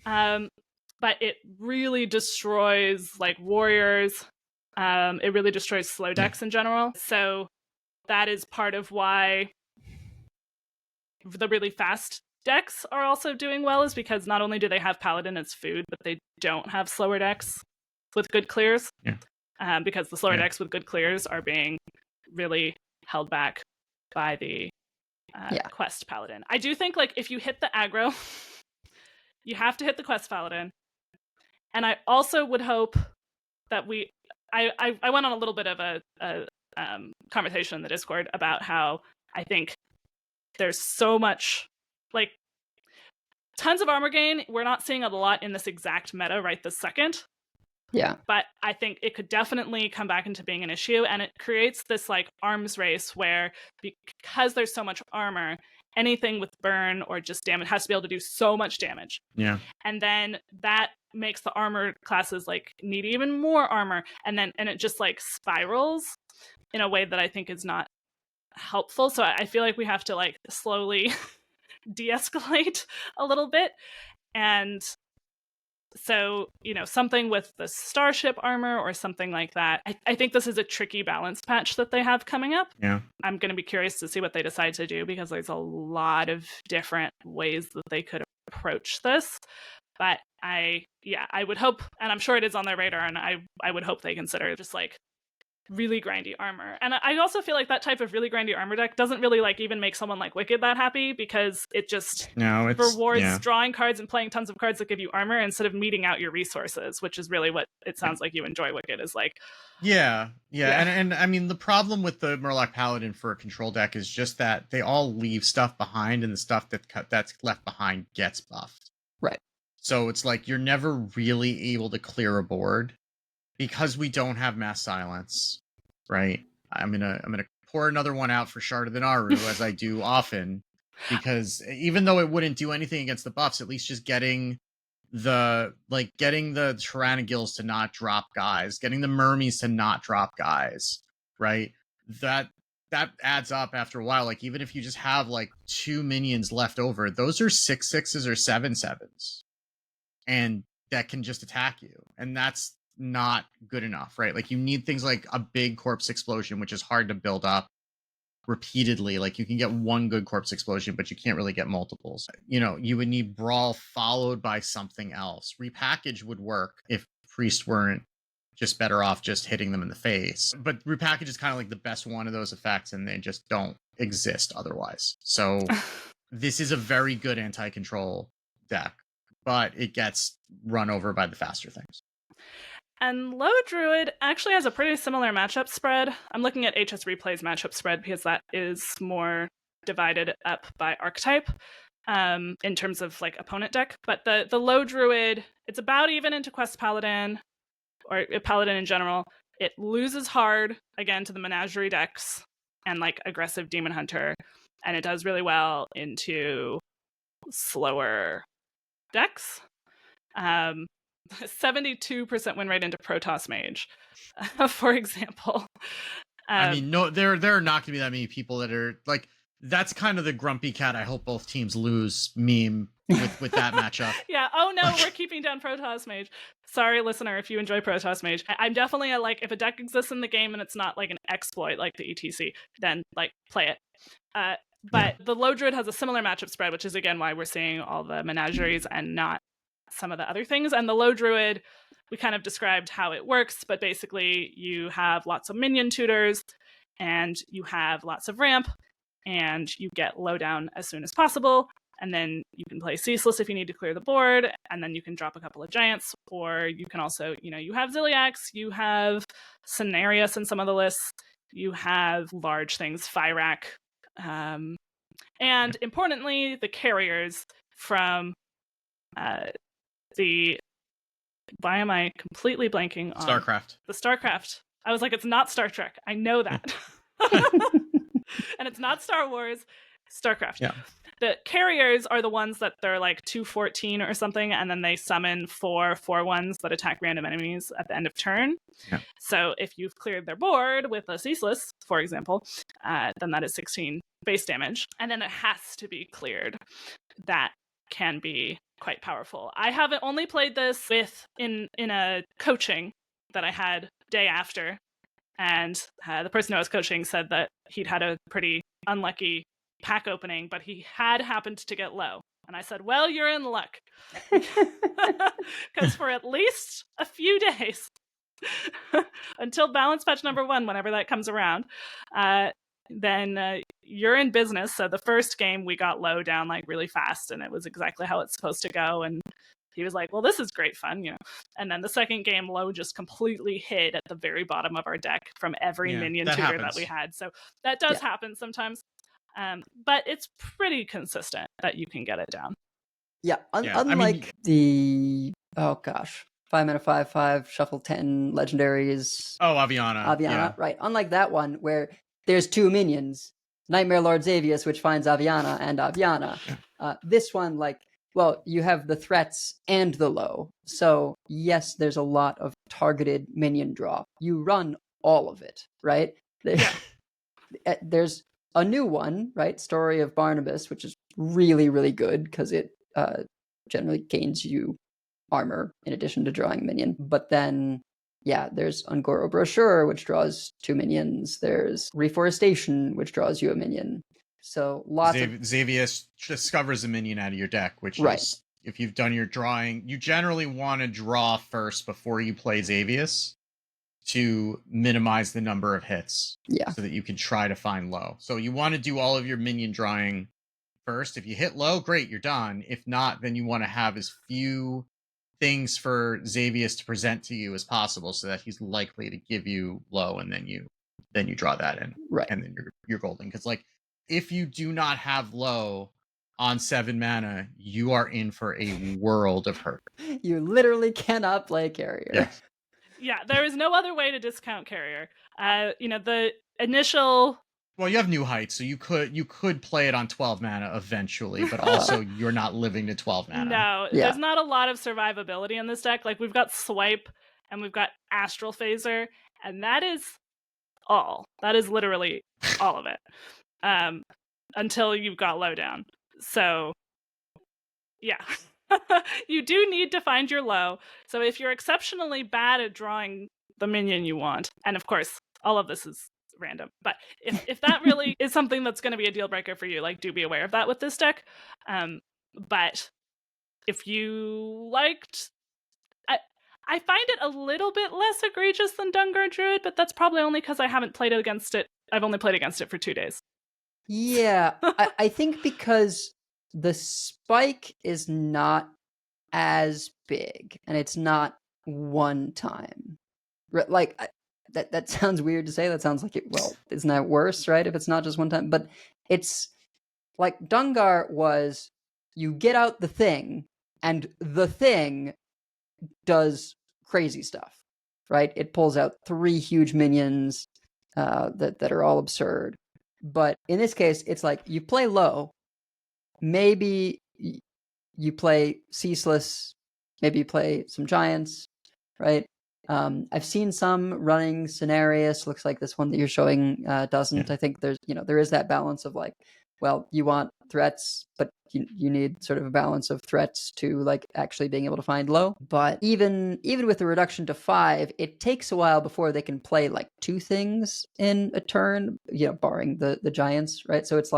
But it really destroys like warriors. It really destroys slow decks in general. So that is part of why the really fast decks are also doing well, is because not only do they have Paladin as food, but they don't have slower decks with good clears. Because the slower decks with good clears are being really held back by the quest paladin. I do think like if you hit the aggro, you have to hit the quest paladin. And I also would hope that I went on a little bit of a conversation in the Discord about how I think there's so much, like, tons of armor gain. We're not seeing a lot in this exact meta right this second. Yeah. But I think it could definitely come back into being an issue, and it creates this like arms race where because there's so much armor, anything with burn or just damage has to be able to do so much damage. Yeah. And then that makes the armor classes like need even more armor, and it just like spirals in a way that I think is not helpful. So I feel like we have to like slowly de-escalate a little bit. And so, you know, something with the starship armor or something like that. I think this is a tricky balance patch that they have coming up. Yeah. I'm going to be curious to see what they decide to do, because there's a lot of different ways that they could approach this. But I would hope, and I'm sure it is on their radar, and I would hope they consider just like really grindy armor. And I also feel like that type of really grindy armor deck doesn't really like even make someone like Wicked that happy, because it just rewards drawing cards and playing tons of cards that give you armor instead of meeting out your resources, which is really what it sounds like you enjoy Wicked is like. Yeah. And I mean, the problem with the Murloc Paladin for a control deck is just that they all leave stuff behind, and the stuff that's left behind gets buffed. Right. So it's like you're never really able to clear a board because we don't have mass silence, right? I'm gonna pour another one out for Shard of the Naru as I do often, because even though it wouldn't do anything against the buffs, at least just getting the Tyrannogils to not drop guys, getting the Mermies to not drop guys, right? That adds up after a while. Like even if you just have like 2 minions left over, those are 6/6s or 7/7s. And that can just attack you. And that's not good enough, right? Like you need things like a big corpse explosion, which is hard to build up repeatedly. Like you can get one good corpse explosion, but you can't really get multiples. You know, you would need Brawl followed by something else. Repackage would work if Priest weren't just better off just hitting them in the face. But Repackage is kind of like the best one of those effects, and they just don't exist otherwise. So this is a very good anti-control deck, but it gets run over by the faster things. And Loh Druid actually has a pretty similar matchup spread. I'm looking at HS Replay's matchup spread because that is more divided up by archetype in terms of like opponent deck. But the Loh Druid, it's about even into Quest Paladin, or Paladin in general. It loses hard, again, to the Menagerie decks and like aggressive Demon Hunter. And it does really well into slower decks. 72% win rate into Protoss Mage, for example. I mean, no, there are not going to be that many people that are like, that's kind of the grumpy cat I hope both teams lose meme with that matchup. Yeah. Oh no, we're keeping down Protoss Mage. Sorry, listener, if you enjoy Protoss Mage. I'm definitely like, if a deck exists in the game and it's not like an exploit like the ETC, then like play it. But the Loh Druid has a similar matchup spread, which is again why we're seeing all the Menageries and not some of the other things. And the Loh Druid, we kind of described how it works, but basically you have lots of minion tutors and you have lots of ramp and you get low down as soon as possible, and then you can play Ceaseless if you need to clear the board, and then you can drop a couple of giants, or you can also, you know, you have Ziliax, you have Cenarius in some of the lists, you have large things, Fyrak, and importantly the carriers from why am I completely blanking on StarCraft? The StarCraft. I was like, it's not Star Trek. I know that. And it's not Star Wars. StarCraft. Yeah. The carriers are the ones that they're like 214 or something, and then they summon 4/4/1s that attack random enemies at the end of turn. Yeah. So if you've cleared their board with a Ceaseless, for example, then that is 16 base damage, and then it has to be cleared. That can be quite powerful. I haven't only played this in a coaching that I had day after, and the person I was coaching said that he'd had a pretty unlucky pack opening, but he had happened to get low. And I said, well, you're in luck. Because for at least a few days, until balance patch number 1, whenever that comes around, then you're in business. So the first game we got Loh down like really fast, and it was exactly how it's supposed to go. And he was like, well, this is great fun, And then the second game, Loh just completely hid at the very bottom of our deck from every minion tutor that we had. So that does happen sometimes. But it's pretty consistent that you can get it down. Yeah, unlike the 5-mana 5/5 shuffle 10 legendaries. Oh, Aviana, right. Unlike that one where there's 2 minions, Nightmare Lord Xavius, which finds Aviana and Aviana. This one, you have the threats and the Loh. So yes, there's a lot of targeted minion draw. You run all of it, right? There's a new one, right? Story of Barnabas, which is really, really good because it generally gains you armor in addition to drawing a minion. But then, there's Ungoro Brochure, which draws 2 minions. There's Reforestation, which draws you a minion. So lots of... Xavius discovers a minion out of your deck, which is, if you've done your drawing, you generally want to draw first before you play Xavius to minimize the number of hits. So that you can try to find Loh. So you want to do all of your minion drawing first. If you hit Loh, great, you're done. If not, then you want to have as few things for Xavius to present to you as possible so that he's likely to give you Loh, and then you draw that in. And then you're golden. Because if you do not have Loh on 7 mana, you are in for a world of hurt. You literally cannot play carrier. Yeah, there is no other way to discount carrier. The initial... Well, you have New Heights, so you could play it on 12 mana eventually, but also you're not living to 12 mana. No, there's not a lot of survivability in this deck. We've got Swipe, and we've got Astral Phaser, and that is all. That is literally all of it. Until you've got Loh down. So, you do need to find your Loh. So if you're exceptionally bad at drawing the minion you want, and of course, all of this is random, but if that really is something that's going to be a deal breaker for you, do be aware of that with this deck. But if you liked... I find it a little bit less egregious than Dungar Druid, but that's probably only because I haven't played against it. I've only played against it for 2 days. Yeah, I think because the spike is not as big, and it's not one time. That sounds weird to say. That sounds like isn't that worse, right? If it's not just one time. But it's like Dungar was, you get out the thing, and the thing does crazy stuff, right? It pulls out 3 huge minions that are all absurd. But in this case, it's like you play Loh, maybe you play Ceaseless, maybe you play some Giants, right? I've seen some running Cenarius. Looks like this one that you're showing doesn't. I think there's there is that balance of you want threats, but you need sort of a balance of threats to actually being able to find Loh. But even with the reduction to 5, it takes a while before they can play 2 things in a turn, barring the Giants, right? So it's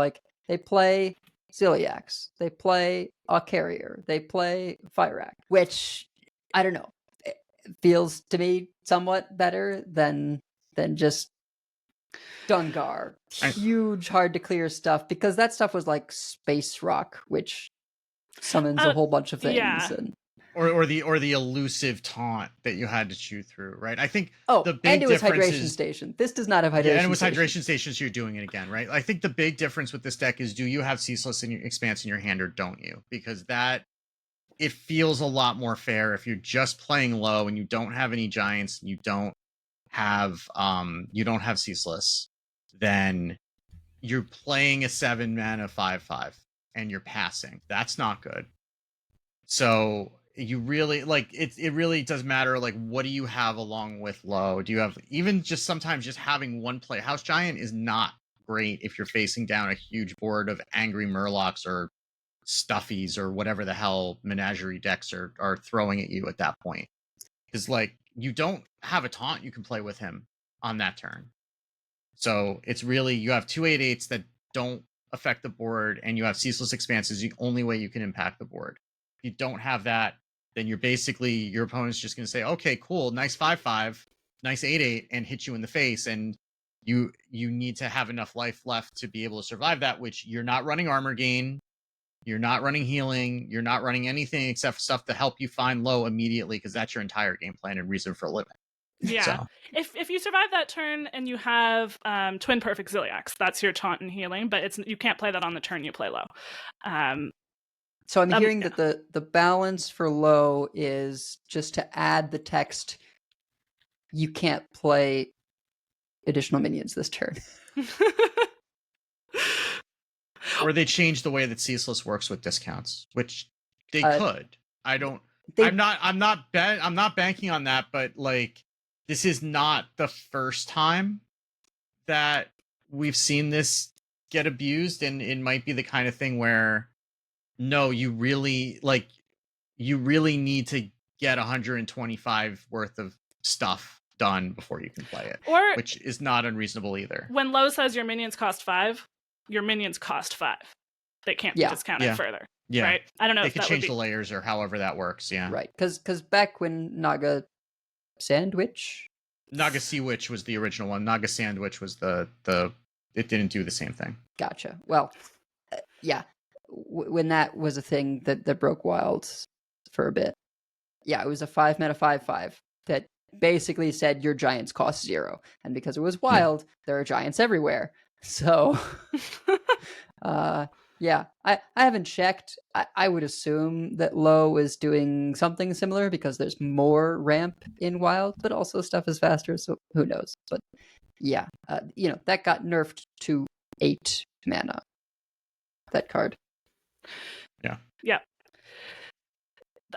they play Ziliax, they play a carrier, they play Fireact, which I don't know, it feels to me somewhat better than just Dungar. Huge, hard to clear stuff, because that stuff was like Space Rock, which summons a whole bunch of things. Yeah. Or the elusive taunt that you had to chew through, right? I think the big and it was difference Hydration Station. This does not have Hydration Station. And it was Hydration Station, so you're doing it again, right? I think the big difference with this deck is, do you have Ceaseless in your Expanse in your hand or don't you? Because it feels a lot more fair if you're just playing Loh and you don't have any Giants and you don't have Ceaseless, then you're playing a 7-mana 5/5 and you're passing. That's not good. So you really it really does matter, what do you have along with Loh? Do you have, even just sometimes just having one play? House Giant is not great if you're facing down a huge board of angry Murlocs or Stuffies or whatever the hell Menagerie decks are throwing at you at that point. Because you don't have a taunt you can play with him on that turn. So it's really, you have 2 8/8s that don't affect the board, and you have Ceaseless Expanse is the only way you can impact the board. If you don't have that, then you're basically, your opponent's just going to say, okay, cool, nice 5/5, nice 8/8, and hit you in the face. And you need to have enough life left to be able to survive that, which you're not running armor gain, you're not running healing, you're not running anything except stuff to help you find low immediately, because that's your entire game plan and reason for living. Yeah. So. If you survive that turn and you have Twin Perfect Ziliax, that's your taunt and healing, but you can't play that on the turn you play low. So I'm hearing that the balance for low is just to add the text, you can't play additional minions this turn. Or they change the way that Ceaseless works with discounts, which they could. I'm not banking on that, but like, this is not the first time that we've seen this get abused, and it might be the kind of thing where no, you really need to get 125 worth of stuff done before you can play it, which is not unreasonable either. When low says your minions cost 5, your minions cost 5. They can't be discounted further. Yeah. Right? I don't know they if could that change would be... the layers or however that works. Yeah. Right. Because back when Naga Sandwich was the original one. Naga Sandwich was the it didn't do the same thing. Gotcha. Well, yeah. When that was a thing that broke wild for a bit. Yeah, it was a 5 mana 5/5 that basically said your giants cost 0. And because it was wild, there are giants everywhere. So yeah, I haven't checked. I would assume that low is doing something similar because there's more ramp in wild, but also stuff is faster, so who knows. But yeah, that got nerfed to 8 mana. That card. Yeah.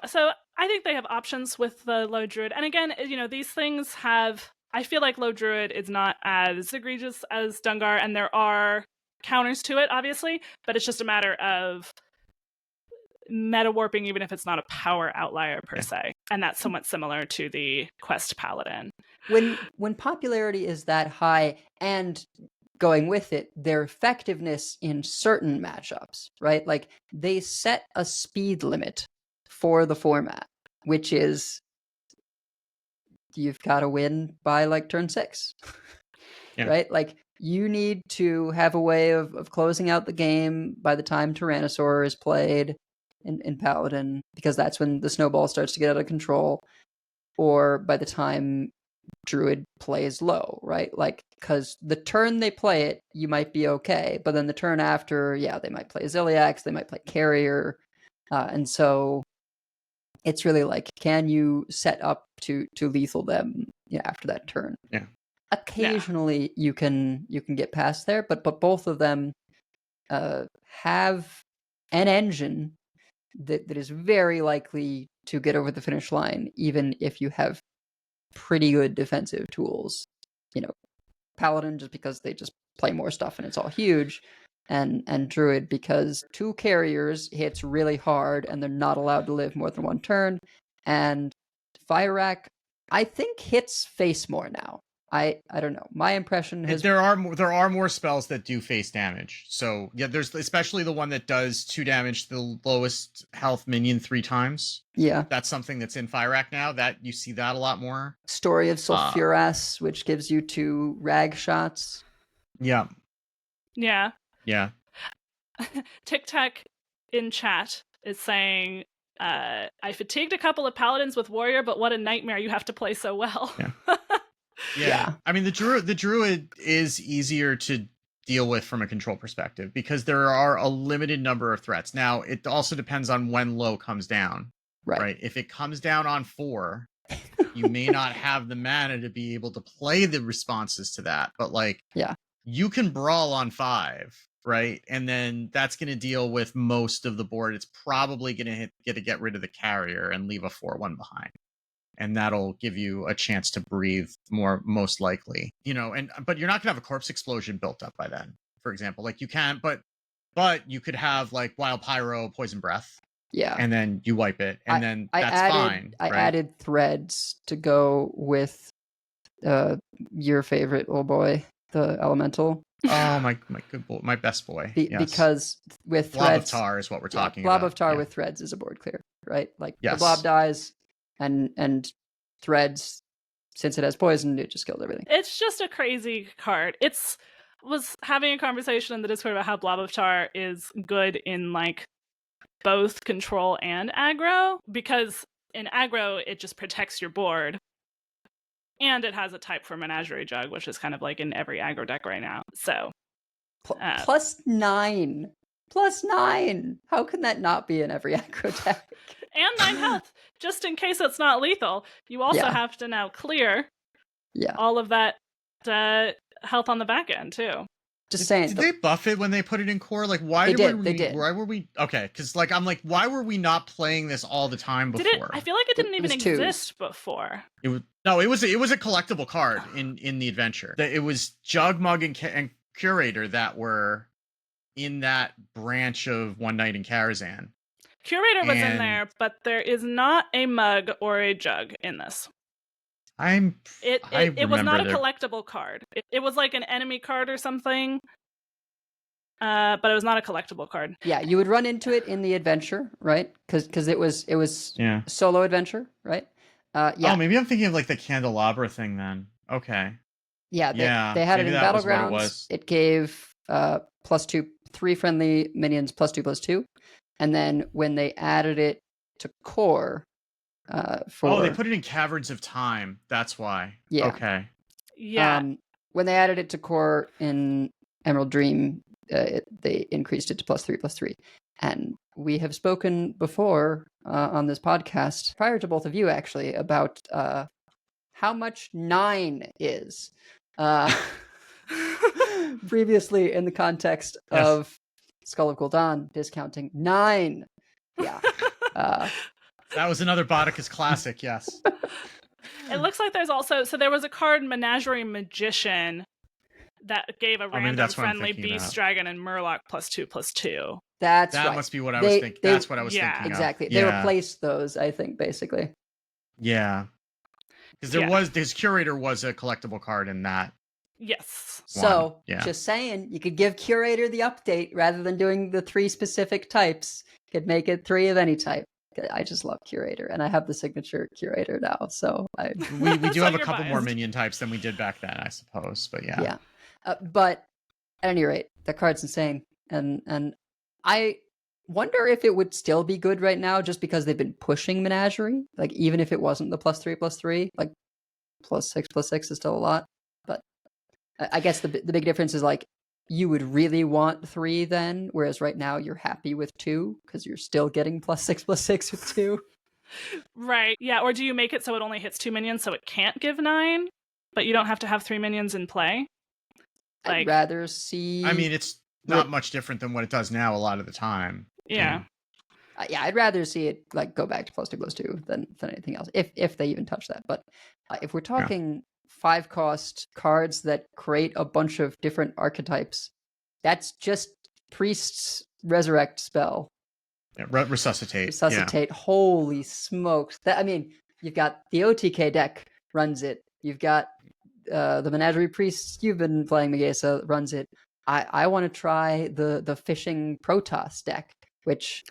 So I think they have options with the Loh Druid. And again, these things have... I feel like Loh Druid is not as egregious as Dungar, and there are counters to it, obviously, but it's just a matter of meta warping, even if it's not a power outlier per se. And that's somewhat similar to the Quest Paladin. When popularity is that high, and going with it, their effectiveness in certain matchups, right? Like, they set a speed limit for the format, which is you've got to win by like turn 6, right? Like, you need to have a way of closing out the game by the time Tyrannosaur is played in Paladin, because that's when the snowball starts to get out of control, or by the time Druid plays low, right? Like, because the turn they play it, you might be okay, but then the turn after, they might play Ziliax, they might play Carrier, and so it's really like, can you set up to lethal them after that turn? Yeah. Occasionally you can get past there, but both of them have an engine that is very likely to get over the finish line, even if you have pretty good defensive tools. Paladin, just because they just play more stuff and it's all huge, and Druid because 2 carriers hits really hard and they're not allowed to live more than 1 turn, and Fire Rack I think hits face more now. I don't know. My impression has there are more spells that do face damage. So yeah, there's especially the one that does 2 damage to the lowest health minion 3 times. Yeah. That's something that's in Fire Rack now. That you see that a lot more. Story of Sulfuras, which gives you 2 rag shots. Yeah. Yeah. Yeah. Tic Tac in chat is saying, I fatigued a couple of paladins with warrior, but what a nightmare, you have to play so well. Yeah. Yeah. I mean, the druid is easier to deal with from a control perspective because there are a limited number of threats. Now, it also depends on when low comes down. Right? If it comes down on 4, you may not have the mana to be able to play the responses to that. But you can brawl on 5, right? And then that's going to deal with most of the board. It's probably going to get rid of the carrier and leave a 4/1 behind. And that'll give you a chance to breathe more, most likely, but you're not gonna have a corpse explosion built up by then, for example. Like you can, but you could have like Wild Pyro, Poison Breath. Yeah. And then you wipe it, and then that's fine. I added Threads to go with your favorite little boy, the Elemental. Oh, my good boy, my best boy. Yes. Because with Blob Threads, of Tar is what we're talking about. Blob of Tar with Threads is a board clear, right? Like yes. The blob dies, and Threads since it has poison, it just killed everything. It's just a crazy card. Was having a conversation in the Discord about how Blob of Tar is good in like both control and aggro, because in aggro it just protects your board, and it has a type for Menagerie Jug, which is kind of like in every aggro deck right now. So +9. +9. How can that not be in every aggro deck? And 9 health, just in case it's not lethal. You also have to now clear all of that health on the back end too. Just saying. Did they buff it when they put it in core? Like, why they did. Why were we okay? Because like I'm like, why were we not playing this all the time before? Did it? I feel like it didn't even twos. exist before. It was it was a collectible card in the adventure. It was Jug, Mug, and Curator that were in that branch of One Night in Karazhan. Curator was in there, but there is not a mug or a jug in this. It was not a collectible card. It was like an enemy card or something, but it was not a collectible card. Yeah, you would run into it in the adventure, right? Because it was solo adventure, right? Yeah. Oh, maybe I'm thinking of like the candelabra thing then. Okay. Yeah, they had it in Battlegrounds. It gave +2, 3 friendly minions, +2/+2, and then when they added it to core. They put it in Caverns of Time. That's why. Yeah. Okay. Yeah. When they added it to core in Emerald Dream, they increased it to +3/+3. And we have spoken before on this podcast, prior to both of you actually, about how much 9 is. Previously in the context of Skull of Gul'dan discounting 9. Yeah. That was another Bodikus classic, yes. It looks like there's also... So there was a card, Menagerie Magician, that gave a random friendly Beast Dragon and Murloc +2/+2. That must be what I was thinking. That's what I was thinking exactly. of. They replaced those, I think, basically. Yeah. Because his Curator was a collectible card in that. Yes. So, just saying, you could give Curator the update rather than doing the 3 specific types. You could make it 3 of any type. I just love Curator, and I have the signature Curator now, so we do have a couple more minion types than we did back then, I suppose, but yeah. But at any rate, that card's insane, and I wonder if it would still be good right now, just because they've been pushing Menagerie. Like, even if it wasn't the +3/+3, like +6/+6 is still a lot. But I guess the big difference is like, you would really want 3 then, whereas right now you're happy with 2 because you're still getting +6/+6 with 2. Right. Yeah. Or do you make it so it only hits 2 minions, so it can't give 9, but you don't have to have 3 minions in play? Like, I'd rather see. I mean, it's not much different than what it does now a lot of the time. Yeah. I'd rather see it like go back to +2/+2 than anything else, if they even touch that. But if we're talking 5-cost cards that create a bunch of different archetypes, that's just Priest's Resurrect spell. Yeah, resuscitate. Holy smokes! You've got the OTK deck runs it. You've got the Menagerie Priest. You've been playing Megasa runs it. I want to try the fishing Protoss deck, which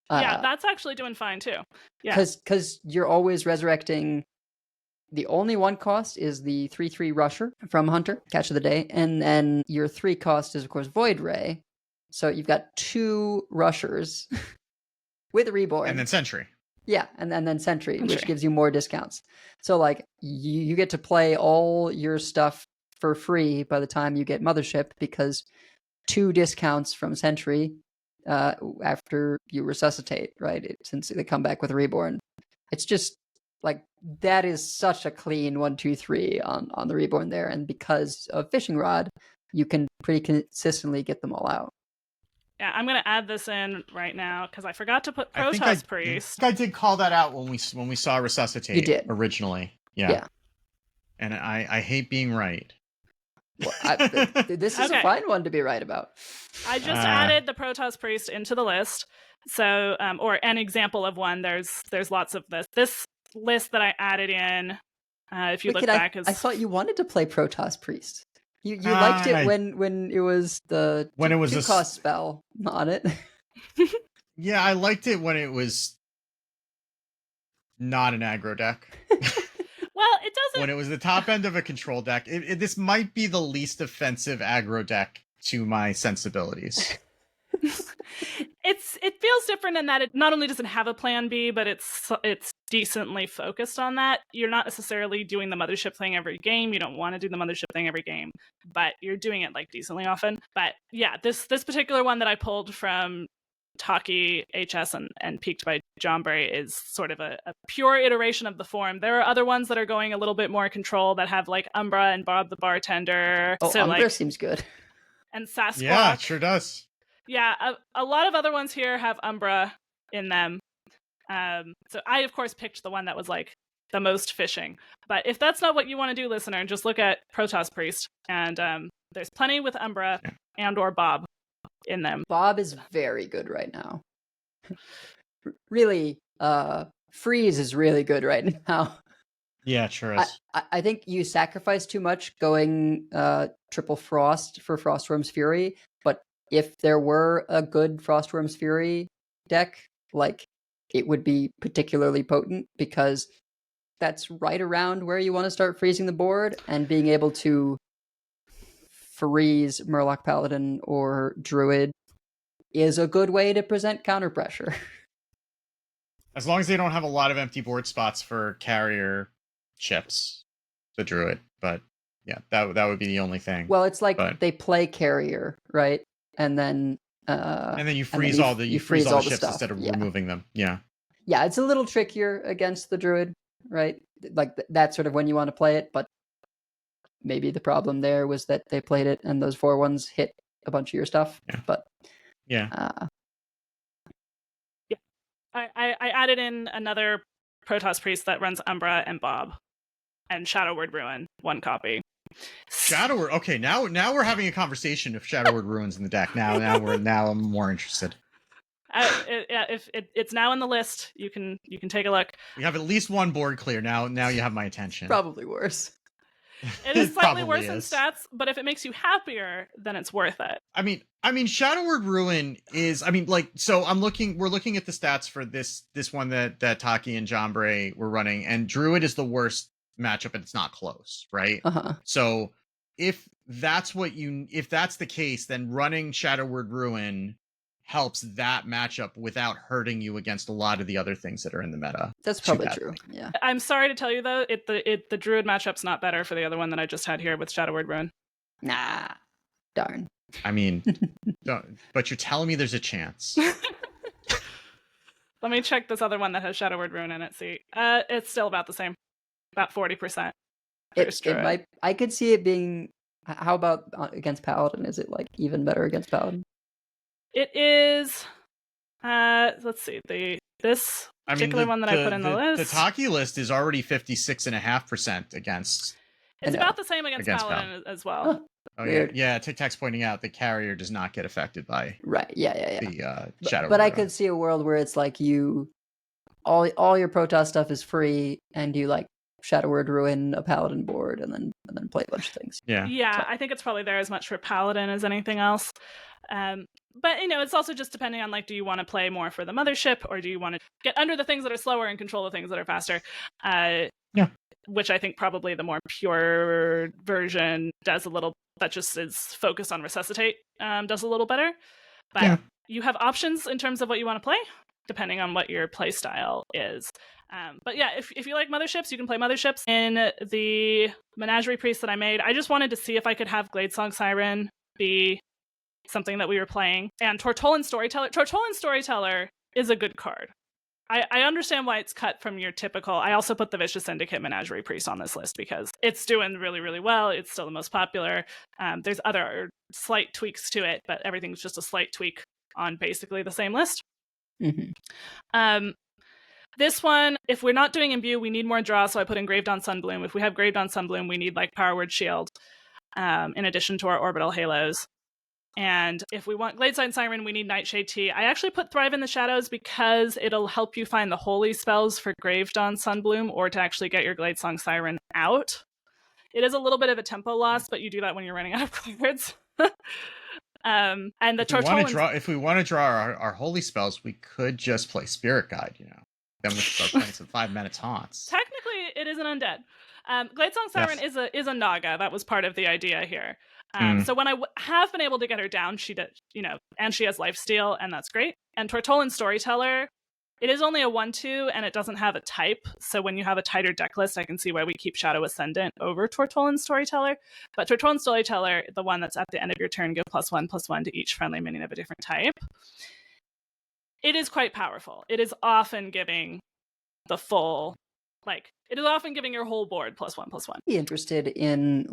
that's actually doing fine too. Yeah, because you're always resurrecting. The only 1 cost is the 3/3 Rusher from Hunter, Catch of the Day, and then your 3 cost is, of course, Void Ray. So you've got 2 Rushers with a Reborn. And then Sentry. Yeah, and then Sentry, which gives you more discounts. So, like, you get to play all your stuff for free by the time you get Mothership, because 2 discounts from Sentry after you resuscitate, right? Since they come back with a Reborn. It's just... like, that is such a clean 1, 2, 3 on the Reborn there, and because of Fishing Rod, you can pretty consistently get them all out. Yeah, I'm gonna add this in right now because I forgot to put Protoss Priest. I did call that out when we saw Resuscitate. You did originally, yeah. And I hate being right. Well, this is a fine one to be right about. I just added the Protoss Priest into the list, so or an example of one. There's lots of this list that I added in. If you look back, I thought you wanted to play Protoss Priest. You liked it when it was the 2-cost spell on it. Yeah, I liked it when it was not an aggro deck. Well, Well, it doesn't. when it was the top end of a control deck. This might be the least offensive aggro deck to my sensibilities. It feels different in that it not only doesn't have a plan B, but it's decently focused on that. You're not necessarily doing the mothership thing every game. You don't want to do the mothership thing every game, but you're doing it like decently often. But yeah, this particular one that I pulled from Taki HS and Peaked by Johnbury is sort of a pure iteration of the form. There are other ones that are going a little bit more control that have like Umbra and Bob the Bartender. Oh, so Umbra like, seems good. and Sasquatch. Yeah, it sure does. Yeah, a lot of other ones here have Umbra in them. So I, of course, picked the one that was like the most fishing. But if that's not what you want to do, listener, just look at Protoss Priest. And there's plenty with Umbra and or Bob in them. Bob is very good right now. Really, Freeze is really good right now. Yeah, it sure is. I think you sacrifice too much going triple Frost for Frostworm's Fury, but if there were a good Frostworm's Fury deck, like, it would be particularly potent because that's right around where you want to start freezing the board, and being able to freeze Murloc Paladin or Druid is a good way to present counter pressure. As long as they don't have a lot of empty board spots for carrier chips, the Druid. But yeah, that would be the only thing. Well, it's like they play carrier, right? And then you freeze all the freeze all the ships stuff instead of removing them. Yeah. Yeah, it's a little trickier against the Druid, right? Like that's sort of when you want to play it, but maybe the problem there was that they played it and those 4/1s hit a bunch of your stuff. Yeah. But yeah. I added in another Protoss Priest that runs Umbra and Bob and Shadow Word Ruin, 1 copy. Shadow Word. Okay, now we're having a conversation if Shadow Word Ruin's in the deck. Now I'm more interested. If it's now in the list, you can take a look. You have at least one board clear now. Now you have my attention. Probably worse. It is slightly worse in stats, but if it makes you happier, then it's worth it. I mean, Shadow Word Ruin is. So we're looking at the stats for this one that Taki and Johnbury were running, and Druid is the worst matchup, and it's not close, right? Uh-huh. So if that's the case, then running Shadow Word Ruin helps that matchup without hurting you against a lot of the other things that are in the meta. That's probably true. Yeah. I'm sorry to tell you though, the Druid matchup's not better for the other one that I just had here with Shadow Word Ruin. Nah. Darn. I mean, but you're telling me there's a chance. Let me check this other one that has Shadow Word Ruin in it. See, it's still about the same, about 40%. It might. I could see it being. How about against Paladin? Is it like even better against Paladin? It is. Let's see. This particular one that I put in the list. The Taki list is already 56.5% against. It's about the same against Paladin as well. Huh. Oh yeah. Tic Tac's pointing out the carrier does not get affected by. Right. Yeah. The Shadow. But I could see a world where it's like all your Protoss stuff is free, and you like Shadow Word Ruin a Paladin board, and then play a bunch of things. Yeah. So. I think it's probably there as much for Paladin as anything else. But it's also just depending on, like, do you want to play more for the mothership, or do you want to get under the things that are slower and control the things that are faster? Which I think probably the more pure version does a little. That just is focused on resuscitate. Does a little better. But you have options in terms of what you want to play, depending on what your play style is. But yeah, if you like motherships, you can play motherships. In the Menagerie Priest that I made, I just wanted to see if I could have Gladesong Siren be something that we were playing. And Tortollan Storyteller is a good card. I understand why it's cut from your typical. I also put the Vicious Syndicate Menagerie Priest on this list because it's doing really, really well. It's still the most popular. There's other slight tweaks to it, but everything's just a slight tweak on basically the same list. Mm-hmm. This one, if we're not doing Imbue, we need more draw, so I put Engraved on Sunbloom. If we have Graved on Sunbloom, we need like Power Word Shield, in addition to our Orbital Halos. And if we want Gladeside Siren, we need Nightshade Tea. I actually put Thrive in the Shadows because it'll help you find the holy spells for Graved on Sunbloom, or to actually get your Gladesong Siren out. It is a little bit of a tempo loss, but you do that when you're running out of cards. And the Tortollan... If we want to draw our holy spells, we could just play Spirit Guide, Then we start playing some 5-minute taunts. Technically, it is an undead. Gladesong Siren is a Naga. That was part of the idea here. So when I have been able to get her down, she did, and she has lifesteal, and that's great. And Tortolan Storyteller, it is only a 1/2, and it doesn't have a type. So when you have a tighter deck list, I can see why we keep Shadow Ascendant over Tortolan Storyteller. But Tortolan Storyteller, the one that's at the end of your turn, give +1/+1 to each friendly minion of a different type. It is quite powerful. It is often giving the full, it is often giving your whole board +1/+1. Be interested in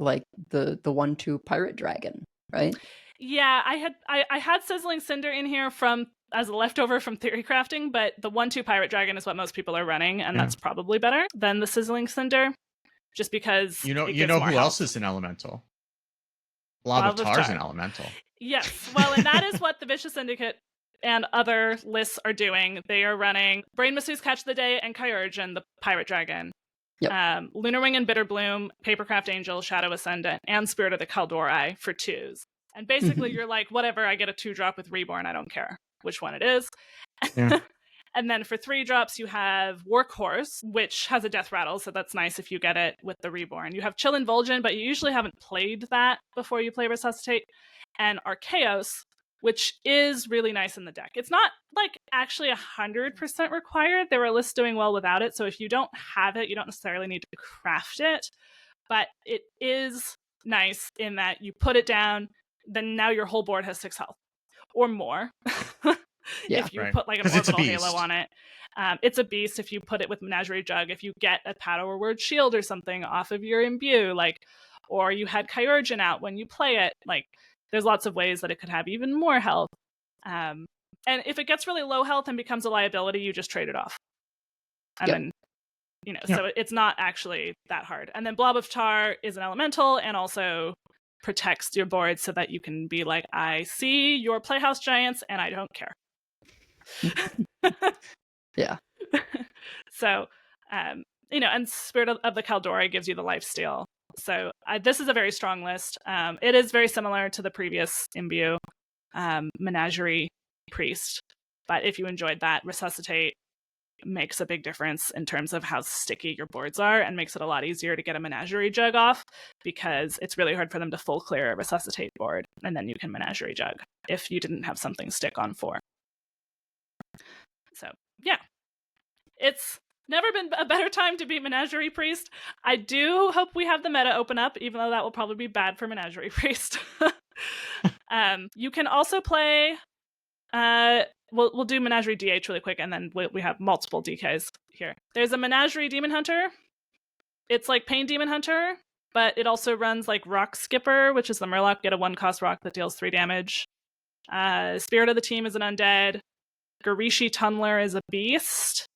the 1/2 Pirate Dragon, right? Yeah, I had Sizzling Cinder in here as a leftover from Theory Crafting, but the 1/2 Pirate Dragon is what most people are running, and that's probably better than the Sizzling Cinder, just because you know who else is an elemental? Blob of Tar's an elemental. Yes, well, and that is what the Vicious Syndicate and other lists are doing. They are running Brain Masseuse Catch of the Day and Kyurgeon, the Pirate Dragon. Yep. Lunar Wing and Bitterblossom, Papercraft Angel, Shadow Ascendant, and Spirit of the Kaldori for 2s. And basically you're like, whatever, I get a 2-drop with Reborn, I don't care which one it is. Yeah. And then for 3-drops, you have Workhorse, which has a death rattle, so that's nice if you get it with the Reborn. You have Chill and Vol'jin, but you usually haven't played that before you play Resuscitate. And Archaeos, which is really nice in the deck. It's not actually 100% required. There are lists doing well without it, so if you don't have it, you don't necessarily need to craft it. But it is nice in that you put it down, then now your whole board has 6 health or more. If you put an Orbital Halo on it. It's a beast if you put it with Menagerie Jug. If you get a Power Word Shield or something off of your Imbue, or you had Kyurgeon out when you play it, there's lots of ways that it could have even more health. And if it gets really low health and becomes a liability, you just trade it off. And then, so it's not actually that hard. And then Blob of Tar is an elemental and also protects your board so that you can be like, I see your Playhouse Giants and I don't care. Yeah. So, and Spirit of the Kaldori gives you the lifesteal. So this is a very strong list. It is very similar to the previous Imbue, Menagerie Priest. But if you enjoyed that, Resuscitate makes a big difference in terms of how sticky your boards are and makes it a lot easier to get a Menagerie Jug off because it's really hard for them to full clear a Resuscitate board. And then you can Menagerie Jug if you didn't have something stick on 4. So, yeah. It's never been a better time to be Menagerie Priest. I do hope we have the meta open up, even though that will probably be bad for Menagerie Priest. You can also play... We'll do Menagerie DH really quick, and then we have multiple DKs here. There's a Menagerie Demon Hunter. It's like Pain Demon Hunter, but it also runs Rock Skipper, which is the Murloc. Get a 1-cost rock that deals 3 damage. Spirit of the Team is an undead. Garishi Tunnler is a beast.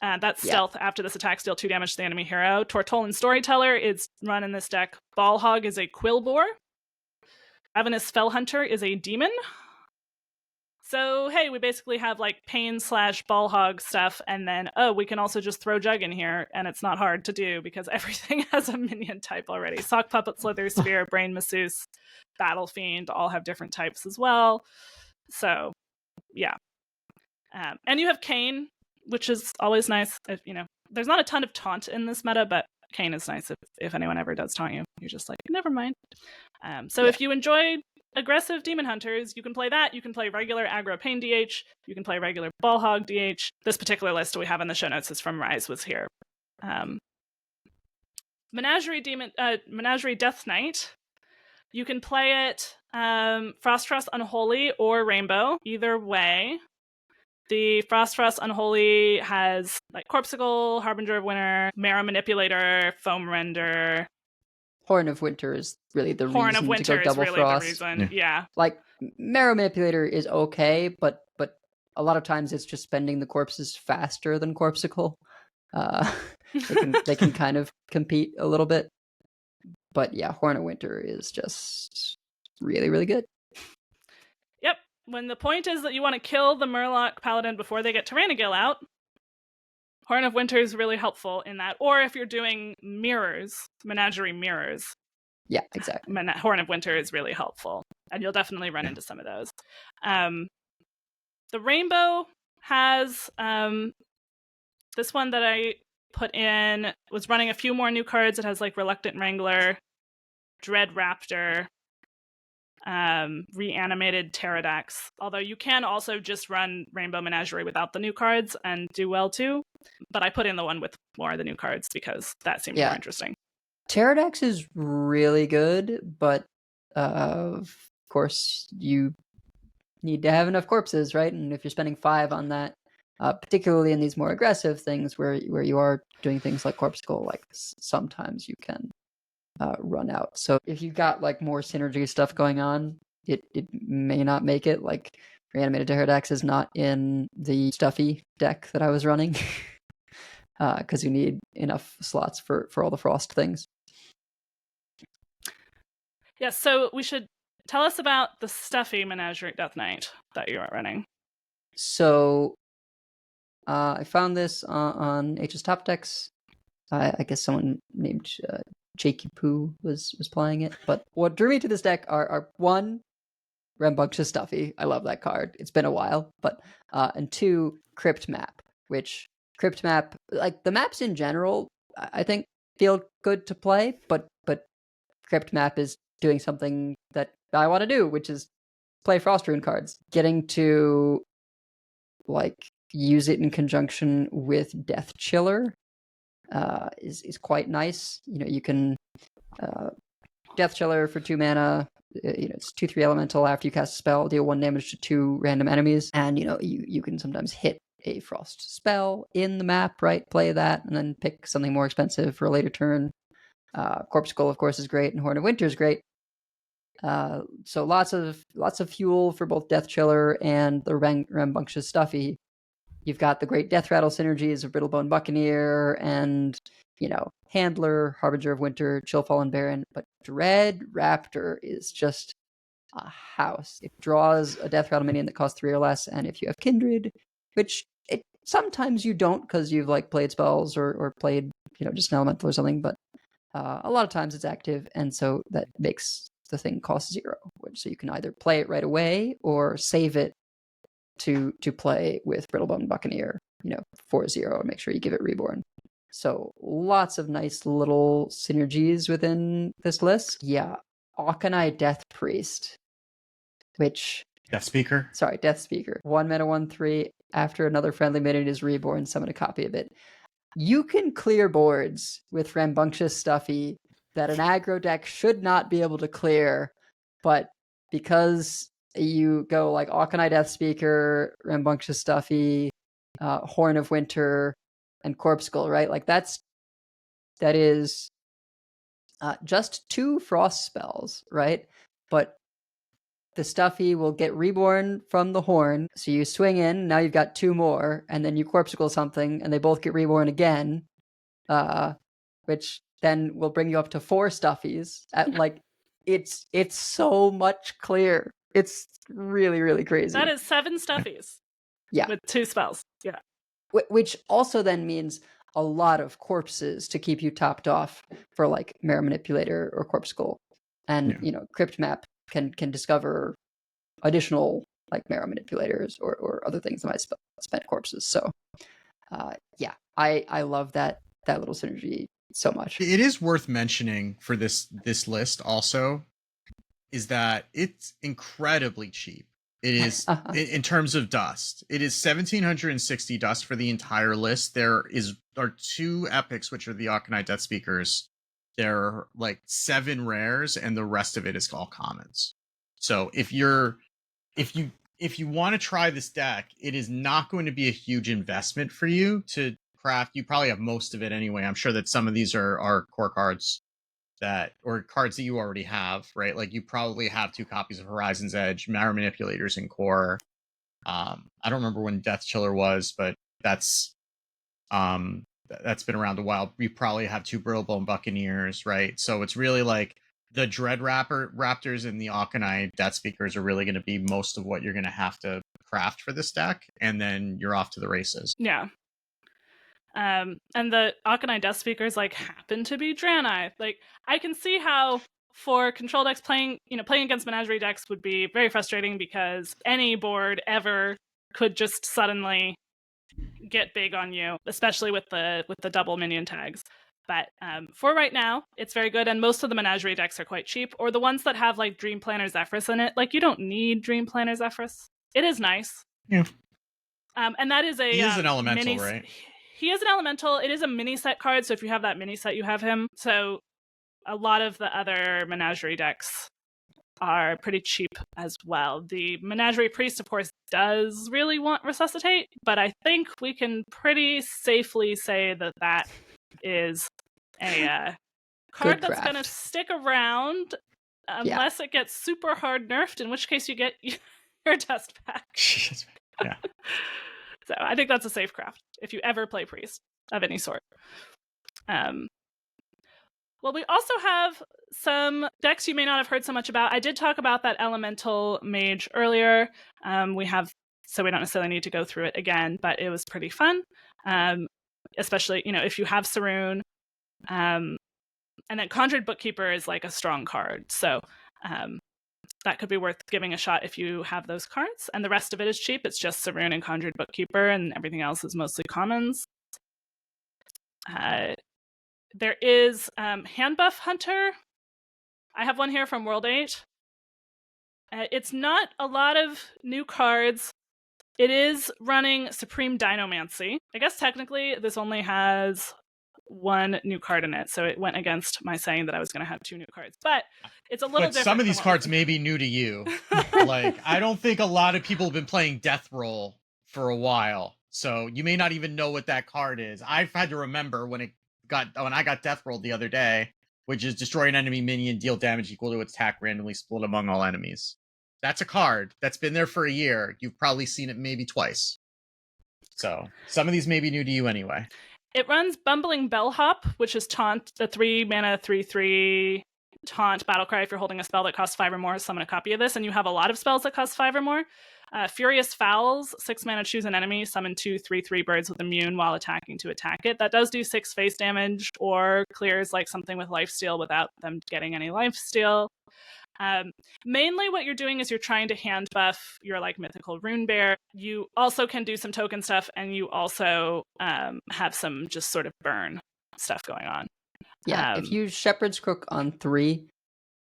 That's stealth. After this attack, deal 2 damage to the enemy hero. Tortolan Storyteller is run in this deck. Ballhog is a Quillbore. Avenus Fellhunter is a demon. So, hey, we basically have Pain/Ballhog stuff, and then, we can also just throw Jug in here, and it's not hard to do because everything has a minion type already. Sock Puppet, Slither Sphere, Brain Masseuse, Battle Fiend all have different types as well. So, yeah. And you have Kane, which is always nice. If, there's not a ton of taunt in this meta, but Kane is nice if anyone ever does taunt you. You're just like, never mind. If you enjoy aggressive demon hunters, you can play that. You can play regular aggro Pain DH. You can play regular Ballhog DH. This particular list we have in the show notes is from Rise was here. Menagerie Death Knight. You can play it Frostfrost Unholy or Rainbow. Either way. The Frostfrost Unholy has Corpsicle, Harbinger of Winter, Marrow Manipulator, Foam Render. Horn of Winter is really the reason to go double frost. The reason, yeah. Marrow Manipulator is okay, but a lot of times it's just spending the corpses faster than Corpsicle. They can kind of compete a little bit. But yeah, Horn of Winter is just really, really good. Yep. When the point is that you want to kill the Murloc Paladin before they get Tyrannigal out, Horn of Winter is really helpful in that. Or if you're doing mirrors, Menagerie mirrors. Yeah, exactly. Horn of Winter is really helpful. And you'll definitely run into some of those. The Rainbow has this one that was running a few more new cards. It has like Reluctant Wrangler, Dread Raptor, reanimated Pterodax. Although you can also just run Rainbow Menagerie without the new cards and do well too. But I put in the one with more of the new cards because that seemed more interesting. Pterodax is really good, but of course you need to have enough corpses, right? And if you're spending 5 on that, particularly in these more aggressive things where you are doing things like Corpse Skull, like sometimes you can run out. So if you've got like more synergy stuff going on, it may not make it. Like Reanimated Pterodax is not in the stuffy deck that I was running because you need enough slots for all the frost things. Yeah, so we should tell us about the stuffy Menagerie Death Knight that you are running. So I found this on HS Top Decks. I guess someone named Jakey Poo was playing it. But what drew me to this deck are 1, Rambunctious Stuffy. I love that card. It's been a while. But and 2, Crypt Map, which Crypt Map, like the maps in general, I think feel good to play, but Crypt Map is doing something that I want to do, which is play Frost Rune cards. Getting to like use it in conjunction with Death Chiller is quite nice. You know, you can Death Chiller for 2 mana. You know, it's 2/3 elemental. After you cast a spell, deal 1 damage to 2 random enemies, and you know you can sometimes hit a frost spell in the map, right? Play that, and then pick something more expensive for a later turn. Corpse Skull, of course, is great, and Horn of Winter is great. So lots of fuel for both Death Chiller and the Rambunctious Stuffy. You've got the great Death Rattle synergies of Brittlebone Buccaneer and, you know, Handler, Harbinger of Winter, Chillfallen Baron. But Dread Raptor is just a house. It draws a Death Rattle minion that costs 3 or less, and if you have Kindred, which sometimes you don't because you've like played spells or played, you know, just an elemental or something, but a lot of times it's active, and so that makes the thing cost 0. So you can either play it right away or save it to play with Brittlebone Buccaneer, you know, 4/0, and make sure you give it Reborn. So lots of nice little synergies within this list. Yeah, Auchenai Death Priest, which Death Speaker. Sorry, Death Speaker. 1 mana, 1/3. After another friendly minion is reborn, summon a copy of it. You can clear boards with Rambunctious Stuffy that an aggro deck should not be able to clear, but because you go like Auchenai Death Speaker, Rambunctious Stuffy, Horn of Winter, and Corpse Skull, right? Like that is just 2 frost spells, right? But the Stuffy will get reborn from the Horn, so you swing in, now you've got 2 more, and then you Corpse Skull something, and they both get reborn again, which then will bring you up to 4 Stuffies. Like, it's so much clear. It's really, really crazy. That is 7 Stuffies. Yeah. With 2 spells. Yeah. Which also then means a lot of corpses to keep you topped off for like Mara Manipulator or Corpse Skull. And, you know, Crypt Map can discover additional like Mara Manipulators or other things that might spend corpses. So, yeah, I love that little synergy so much. It is worth mentioning for this list also is that it's incredibly cheap. It is in terms of dust. It is 1,760 dust for the entire list. There are 2 epics, which are the Auchenai Death Speakers. There are like 7 rares, and the rest of it is all commons. So if you want to try this deck, it is not going to be a huge investment for you to craft. You probably have most of it anyway. I'm sure that some of these are core cards or cards that you already have, right? Like you probably have 2 copies of Horizon's Edge, Mara Manipulators in core. I don't remember when Death Chiller was, but that's been around a while. You probably have 2 Brittlebone Buccaneers, right? So it's really like the Dread Raptors and the Auchenai Death Speakers are really going to be most of what you're going to have to craft for this deck, and then you're off to the races. Yeah. And the Auchenai Death Speakers like happen to be Draenei. Like I can see how for control decks playing against Menagerie decks would be very frustrating because any board ever could just suddenly get big on you, especially with the double minion tags. But for right now, it's very good, and most of the Menagerie decks are quite cheap, or the ones that have like Dream Planner Zephrys in it. Like, you don't need Dream Planner Zephrys. It is nice. Yeah. And that is a he is an elemental, right? He is an elemental. It is a mini set card, so if you have that mini set, you have him. So a lot of the other Menagerie decks are pretty cheap as well. The Menagerie Priest, of course, does really want Resuscitate, but I think we can pretty safely say that that is a card that's going to stick around unless it gets super hard nerfed, in which case you get your test pack. Yeah. So I think that's a safe craft if you ever play Priest of any sort. Well, we also have some decks you may not have heard so much about. I did talk about that Elemental Mage earlier. So we don't necessarily need to go through it again, but it was pretty fun. Especially, if you have Saroon. And then Conjured Bookkeeper is like a strong card. So that could be worth giving a shot if you have those cards. And the rest of it is cheap. It's just Saroon and Conjured Bookkeeper, and everything else is mostly commons. There is Handbuff Hunter. I have one here from World 8. It's not a lot of new cards. It is running Supreme Dinomancy. I guess technically this only has one new card in it, so it went against my saying that I was going to have 2 new cards. But it's a little different. Some of these cards may be new to you. Like, I don't think a lot of people have been playing Death Roll for a while, so you may not even know what that card is. I've had to remember when I got Death Roll the other day, which is destroy an enemy minion, deal damage equal to its attack, randomly split among all enemies. That's a card that's been there for a year. You've probably seen it maybe twice. So some of these may be new to you anyway. It runs Bumbling Bellhop, which is Taunt, the 3-mana 3/3 Taunt battlecry. If you're holding a spell that costs 5 or more, summon a copy of this, and you have a lot of spells that cost 5 or more. Furious Fowls, 6-mana, choose an enemy, summon 2 3/3 birds with immune while attacking to attack it. That does do 6 face damage, or clears like something with lifesteal without them getting any lifesteal. Mainly what you're doing is you're trying to hand buff your like mythical rune bear. You also can do some token stuff, and you also have some just sort of burn stuff going on. Yeah, if you Shepherd's Crook on 3,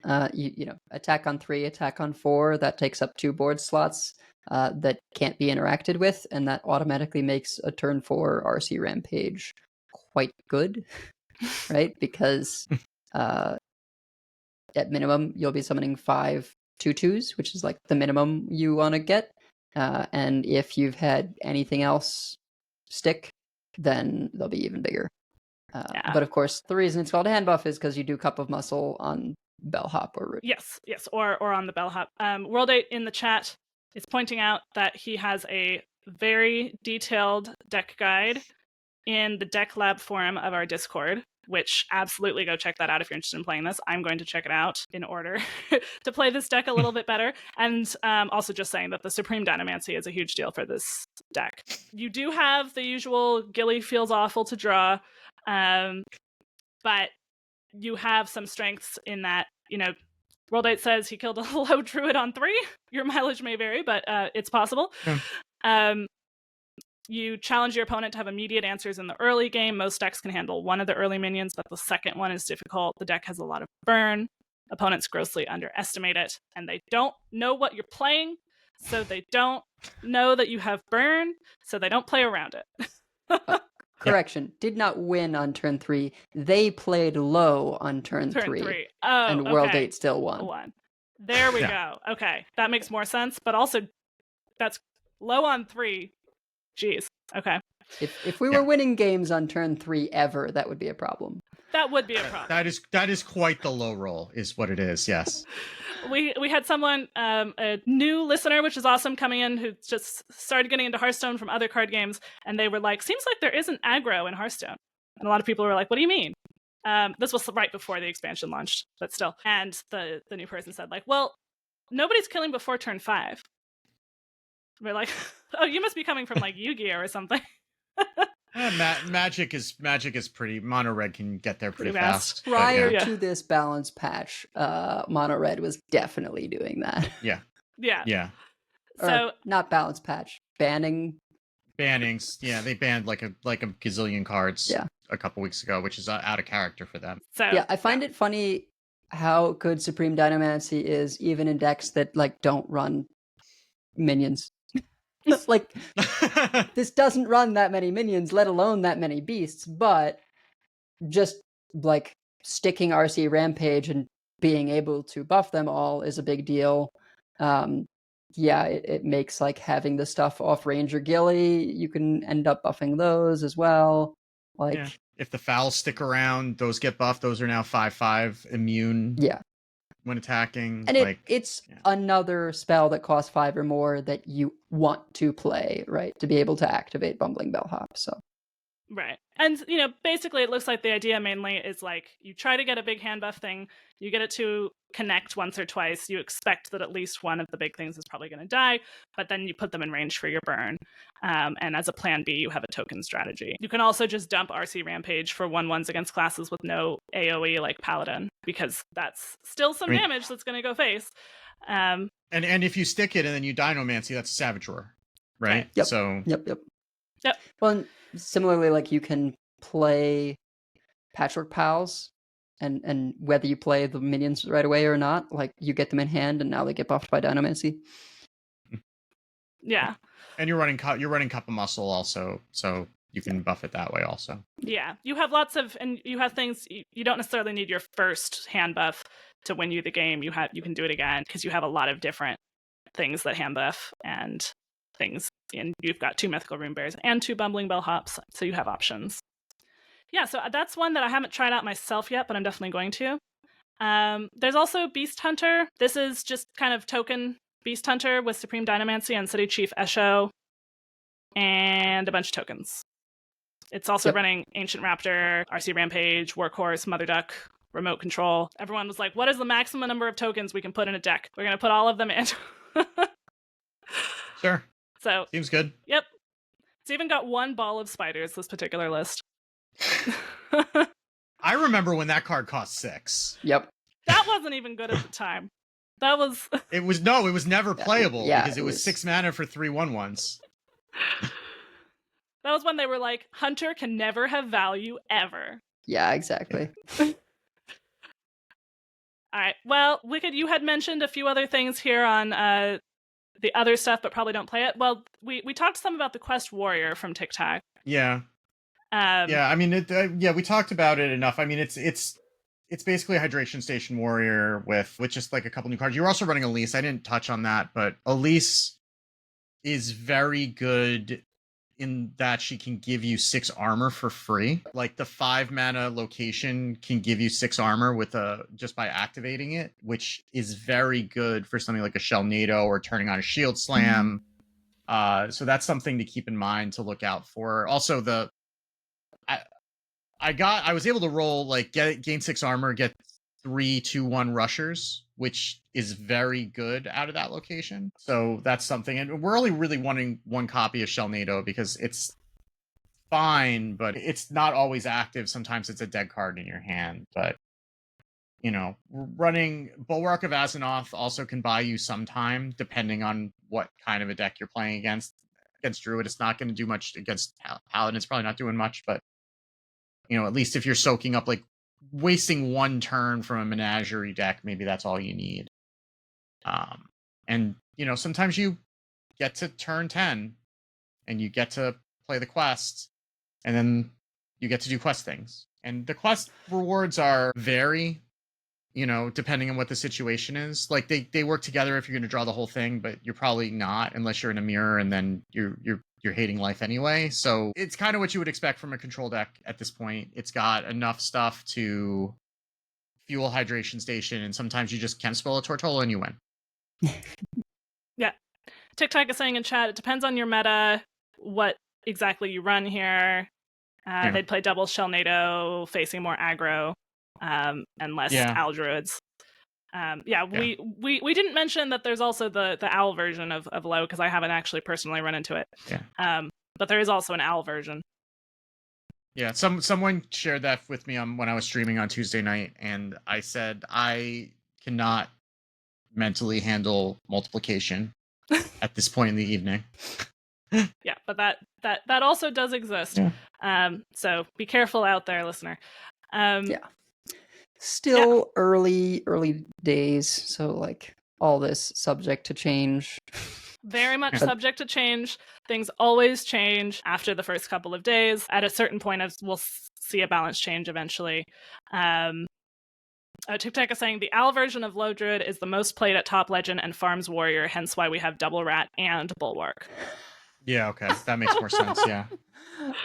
attack on 3, attack on 4, that takes up 2 board slots that can't be interacted with, and that automatically makes a turn 4 RC Rampage quite good, right? Because at minimum, you'll be summoning 5 2/2s, which is like the minimum you want to get. And if you've had anything else stick, then they'll be even bigger. But of course, the reason it's called Handbuff is because you do Cup of Muscle on Bellhop or Root. Yes, or on the Bellhop. World 8 in the chat is pointing out that he has a very detailed deck guide in the Deck Lab forum of our Discord, which absolutely go check that out if you're interested in playing this. I'm going to check it out in order to play this deck a little bit better. And also just saying that the Supreme Dinomancy is a huge deal for this deck. You do have the usual Gilly feels awful to draw, but you have some strengths in that, World 8 says he killed a Loh Druid on 3. Your mileage may vary, but it's possible. Yeah. You challenge your opponent to have immediate answers in the early game. Most decks can handle one of the early minions, but the second one is difficult. The deck has a lot of burn. Opponents grossly underestimate it, and they don't know what you're playing, so they don't know that you have burn, so they don't play around it. Correction, did not win on turn 3. They played low on turn 3. Oh, and World 8 still won. There we go. Okay, that makes more sense, but also that's low on 3. Jeez. Okay. If we were winning games on turn 3 ever, that would be a problem. That would be a problem. That is quite the low roll, is what it is. Yes. We had someone, a new listener, which is awesome, coming in who just started getting into Hearthstone from other card games, and they were like, "Seems like there isn't aggro in Hearthstone." And a lot of people were like, "What do you mean?" This was right before the expansion launched, but still. And the new person said, like, "Well, nobody's killing before turn 5." We're like, "Oh, you must be coming from like Yu-Gi-Oh or something." Magic is pretty. Mono red can get there pretty fast. Prior to this balance patch, Mono red was definitely doing that. Yeah. Yeah. Yeah. So not balance patch, banning bannings. Yeah, they banned like a gazillion cards Yeah. a couple weeks ago, which is out of character for them. So Yeah, I find it funny how good Supreme Dynamancy is, even in decks that like don't run minions. Like, this doesn't run that many minions, let alone that many beasts, but just like sticking RC Rampage and being able to buff them all is a big deal. Yeah, it makes like having the stuff off Ranger Gilly, you can end up buffing those as well. Like, Yeah. If the fouls stick around, those get buffed. Those are now 5/5 immune. Yeah. When attacking, and it's another spell that costs 5 or more that you want to play, right? To be able to activate Bumbling Bellhop. So right. And, basically it looks like the idea mainly is like you try to get a big hand buff thing, you get it to connect once or twice, you expect that at least one of the big things is probably going to die, but then you put them in range for your burn. And as a plan B, you have a token strategy. You can also just dump RC Rampage for 1/1s against classes with no AoE like Paladin, because that's still some damage that's going to go face. And if you stick it and then you Dinomancy, that's a Savage Roar, right? Yep. So Yep. Yep. Well, similarly, like you can play Patchwork Pals, and whether you play the minions right away or not, like you get them in hand, and now they get buffed by Dinomancy. Yeah. And you're running Cup of Muscle also, so you can buff it that way also. Yeah, you have lots of, and you have things, you don't necessarily need your first hand buff to win you the game. You can do it again because you have a lot of different things that hand buff and things, and you've got 2 Mythical Rune Bears and 2 Bumbling Bellhops, so you have options. Yeah, so that's one that I haven't tried out myself yet, but I'm definitely going to. There's also Beast Hunter. This is just kind of token Beast Hunter with Supreme Dynamancy and City Chief Esho and a bunch of tokens. It's also running Ancient Raptor, RC Rampage, Workhorse, Mother Duck, Remote Control. Everyone was like, what is the maximum number of tokens we can put in a deck? We're going to put all of them in. Sure. So seems good. Yep. It's even got 1 Ball of Spiders, this particular list. I remember when that card cost 6. Yep. That wasn't even good at the time. That was... It was never playable because it was 6 mana for 3 1/1s. That was when they were like, Hunter can never have value ever. Yeah, exactly. All right. Well, Wicked, you had mentioned a few other things here on the other stuff, but probably don't play it. Well, we talked some about the Quest Warrior from TikTok. Yeah. Yeah, I mean, we talked about it enough. I mean, it's basically a Hydration Station Warrior with just like a couple new cards. You're also running Elise. I didn't touch on that, but Elise is very good in that she can give you 6 armor for free. Like the 5 mana location can give you 6 armor with just by activating it, which is very good for something like a Shellnado or turning on a Shield Slam. So that's something to keep in mind to look out for. Also, I was able to roll like gain 6 armor, get 3 2/1 rushers, which is very good out of that location. So that's something, and we're only really wanting 1 copy of Shellnado because it's fine, but it's not always active. Sometimes it's a dead card in your hand. But running Bulwark of Azeroth also can buy you some time, depending on what kind of a deck you're playing against. Against Druid, it's not going to do much. Against Paladin, it's probably not doing much, but at least if you're soaking up, like wasting 1 turn from a Menagerie deck, maybe that's all you need. And sometimes you get to turn 10 and you get to play the quest, and then you get to do quest things. And the quest rewards vary, depending on what the situation is. Like they work together if you're going to draw the whole thing, but you're probably not unless you're in a mirror, and then you're hating life anyway. So it's kind of what you would expect from a control deck at this point. It's got enough stuff to fuel Hydration Station, and sometimes you just can't spell a Tortola and you win. Yeah. TikTok is saying in chat, it depends on your meta, what exactly you run here. They'd play double Shellnado, facing more aggro, and less Owl Druids. We didn't mention that there's also the Owl version of Loh, because I haven't actually personally run into it. Yeah. But there is also an Owl version. Yeah, someone shared that with me when I was streaming on Tuesday night, and I said I cannot mentally handle multiplication at this point in the evening. Yeah, but that also does exist. Yeah. So be careful out there, listener. Yeah. Still early days, so like all this subject to change. Very much subject to change. Things always change after the first couple of days. At a certain point, we'll see a balance change eventually. TikTok is saying the Owl version of Loh Druid is the most played at top legend and farms warrior, hence why we have double rat and bulwark. Yeah, okay. That makes more sense, yeah.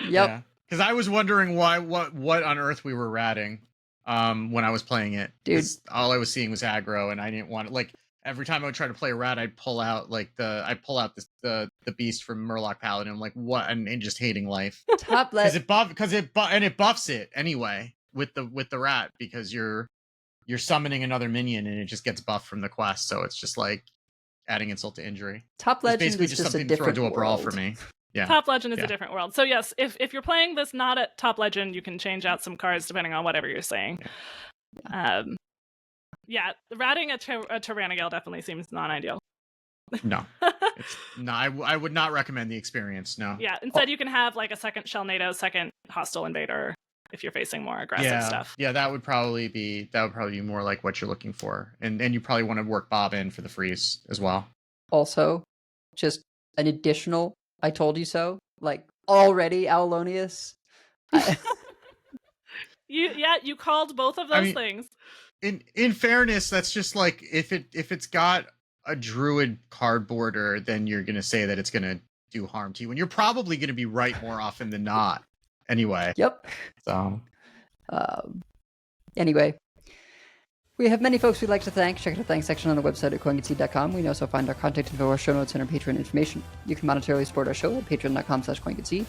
Yep. Because I was wondering what on earth we were ratting when I was playing it. Dude. All I was seeing was aggro, and I didn't want to, like, every time I would try to play a rat, I'd pull out the beast from Murloc Paladin. I'm like, what? And just hating life. Top Because it buffs it anyway with the rat, because you're summoning another minion and it just gets buffed from the quest, so it's just like adding insult to injury. Top legend basically is just just something a to throw different into a brawl world. for me. Yeah. Top legend is a different world. So yes, if you're playing this not at top legend, you can change out some cards depending on whatever you're saying. Ratting a Tyrannogale definitely seems non-ideal. No, I would not recommend the experience. No. Yeah, instead you can have like a second Shellnado, second hostile invader if you're facing more aggressive stuff. Yeah, that would probably be more like what you're looking for, and you probably want to work Bob in for the freeze as well. Also, just an additional "I told you so," like already Aulonius. You called both of those things. In fairness, that's just like if it's got a druid card border, then you're gonna say that it's gonna do harm to you, and you're probably gonna be right more often than not. Anyway. Yep. So. Anyway, we have many folks we'd like to thank. Check out the thanks section on the website at Concede.com. We can also find our contact info, our show notes, and our Patreon information. You can monetarily support our show at patreon.com/Concede.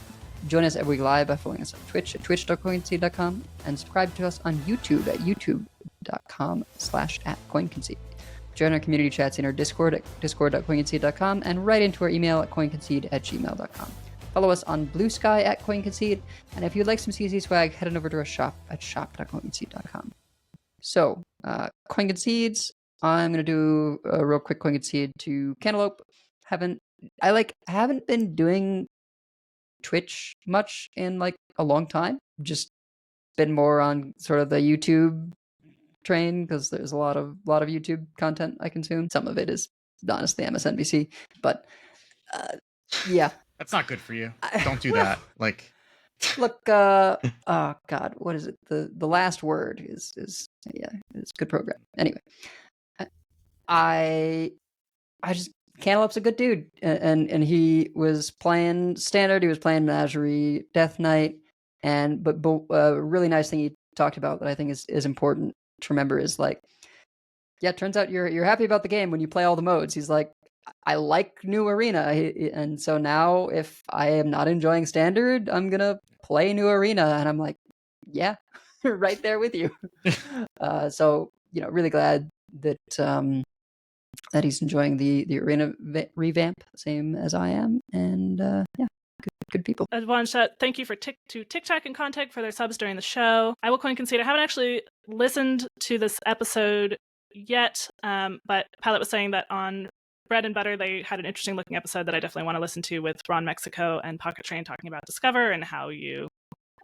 Join us every week live by following us on Twitch at twitch.concede.com, and subscribe to us on YouTube at youtube.com/@CoinConcede. Join our community chats in our Discord at discord.coinconcede.com, and write into our email at coinconcede@gmail.com. Follow us on Blue Sky at CoinConcede, and if you'd like some CC swag, head on over to our shop at shop.coinconcede.com. So, CoinConcedes, I'm going to do a real quick CoinConcede to Cantaloupe. Haven't been doing Twitch much in like a long time. Just been more on sort of the YouTube train, because there's a lot of YouTube content I consume. Some of it is honestly MSNBC, but yeah. That's not good for you. Don't do that. Like, look, oh God, what is it? The last word is it's a good program. Anyway, I just, Cantaloupe's a good dude, and he was playing standard. He was playing Menagerie Death Knight, but a really nice thing he talked about that I think is important to remember is like, yeah, it turns out you're happy about the game when you play all the modes. He's like, I like New Arena, and so now if I am not enjoying Standard, I'm gonna play New Arena, and I'm like, yeah, right there with you. So really glad that that he's enjoying the Arena revamp, same as I am, and good people. I want to thank you to TikTok and Contact for their subs during the show. I will Concede. I haven't actually listened to this episode yet, but Pilot was saying that on Bread and Butter, they had an interesting looking episode that I definitely want to listen to with Ron Mexico and Pocket Train talking about Discover and how you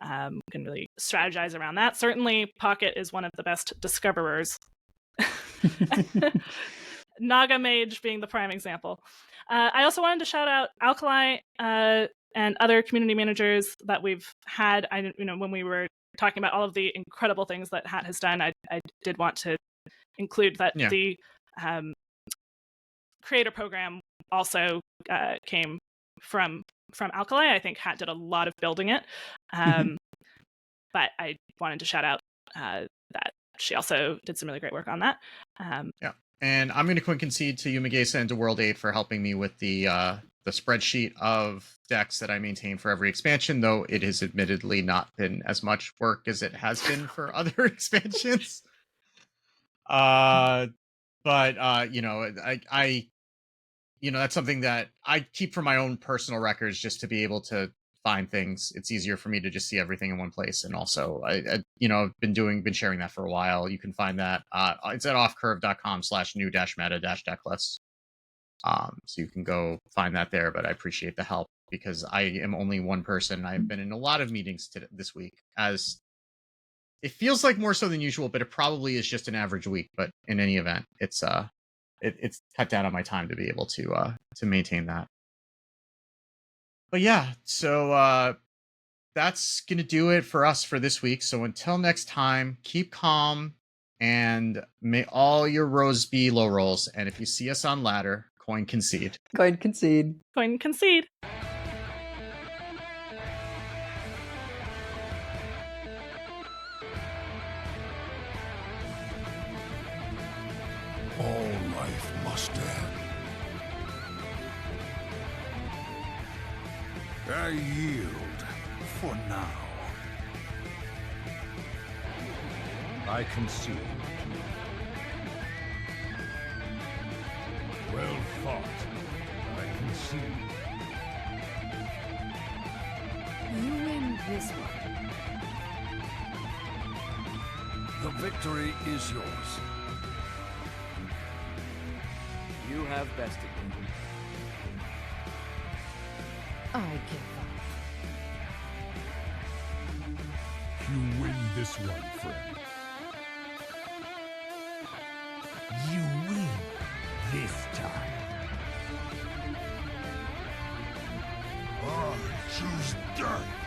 can really strategize around that. Certainly, Pocket is one of the best discoverers. Naga Mage being the prime example. I also wanted to shout out Alkali and other community managers that we've had. When we were talking about all of the incredible things that Hat has done, I did want to include that the creator program also came from Alkali. I think Hat did a lot of building it, but I wanted to shout out that she also did some really great work on that. And I'm going to Concede to Yumagesa and to World 8 for helping me with the spreadsheet of decks that I maintain for every expansion, though it has admittedly not been as much work as it has been for other expansions. But I that's something that I keep for my own personal records, just to be able to find things. It's easier for me to just see everything in one place. And also I've been sharing that for a while. You can find that it's at offcurve.com/new-meta-decklist. So you can go find that there, but I appreciate the help. because I am only one person. I've been in a lot of meetings this week, as it feels like more so than usual, but it probably is just an average week. But in any event, it's cut down on my time to be able to maintain that. But yeah, so that's gonna do it for us for this week. So until next time, keep calm, and may all your rows be low rolls. And if you see us on ladder, coin concede. Coin concede. Coin concede. All life must end. I yield for now. I concede. Well fought. I concede. You win this one. The victory is yours. You have bested me. I give up. You win this one, friend. You win this time. I choose death.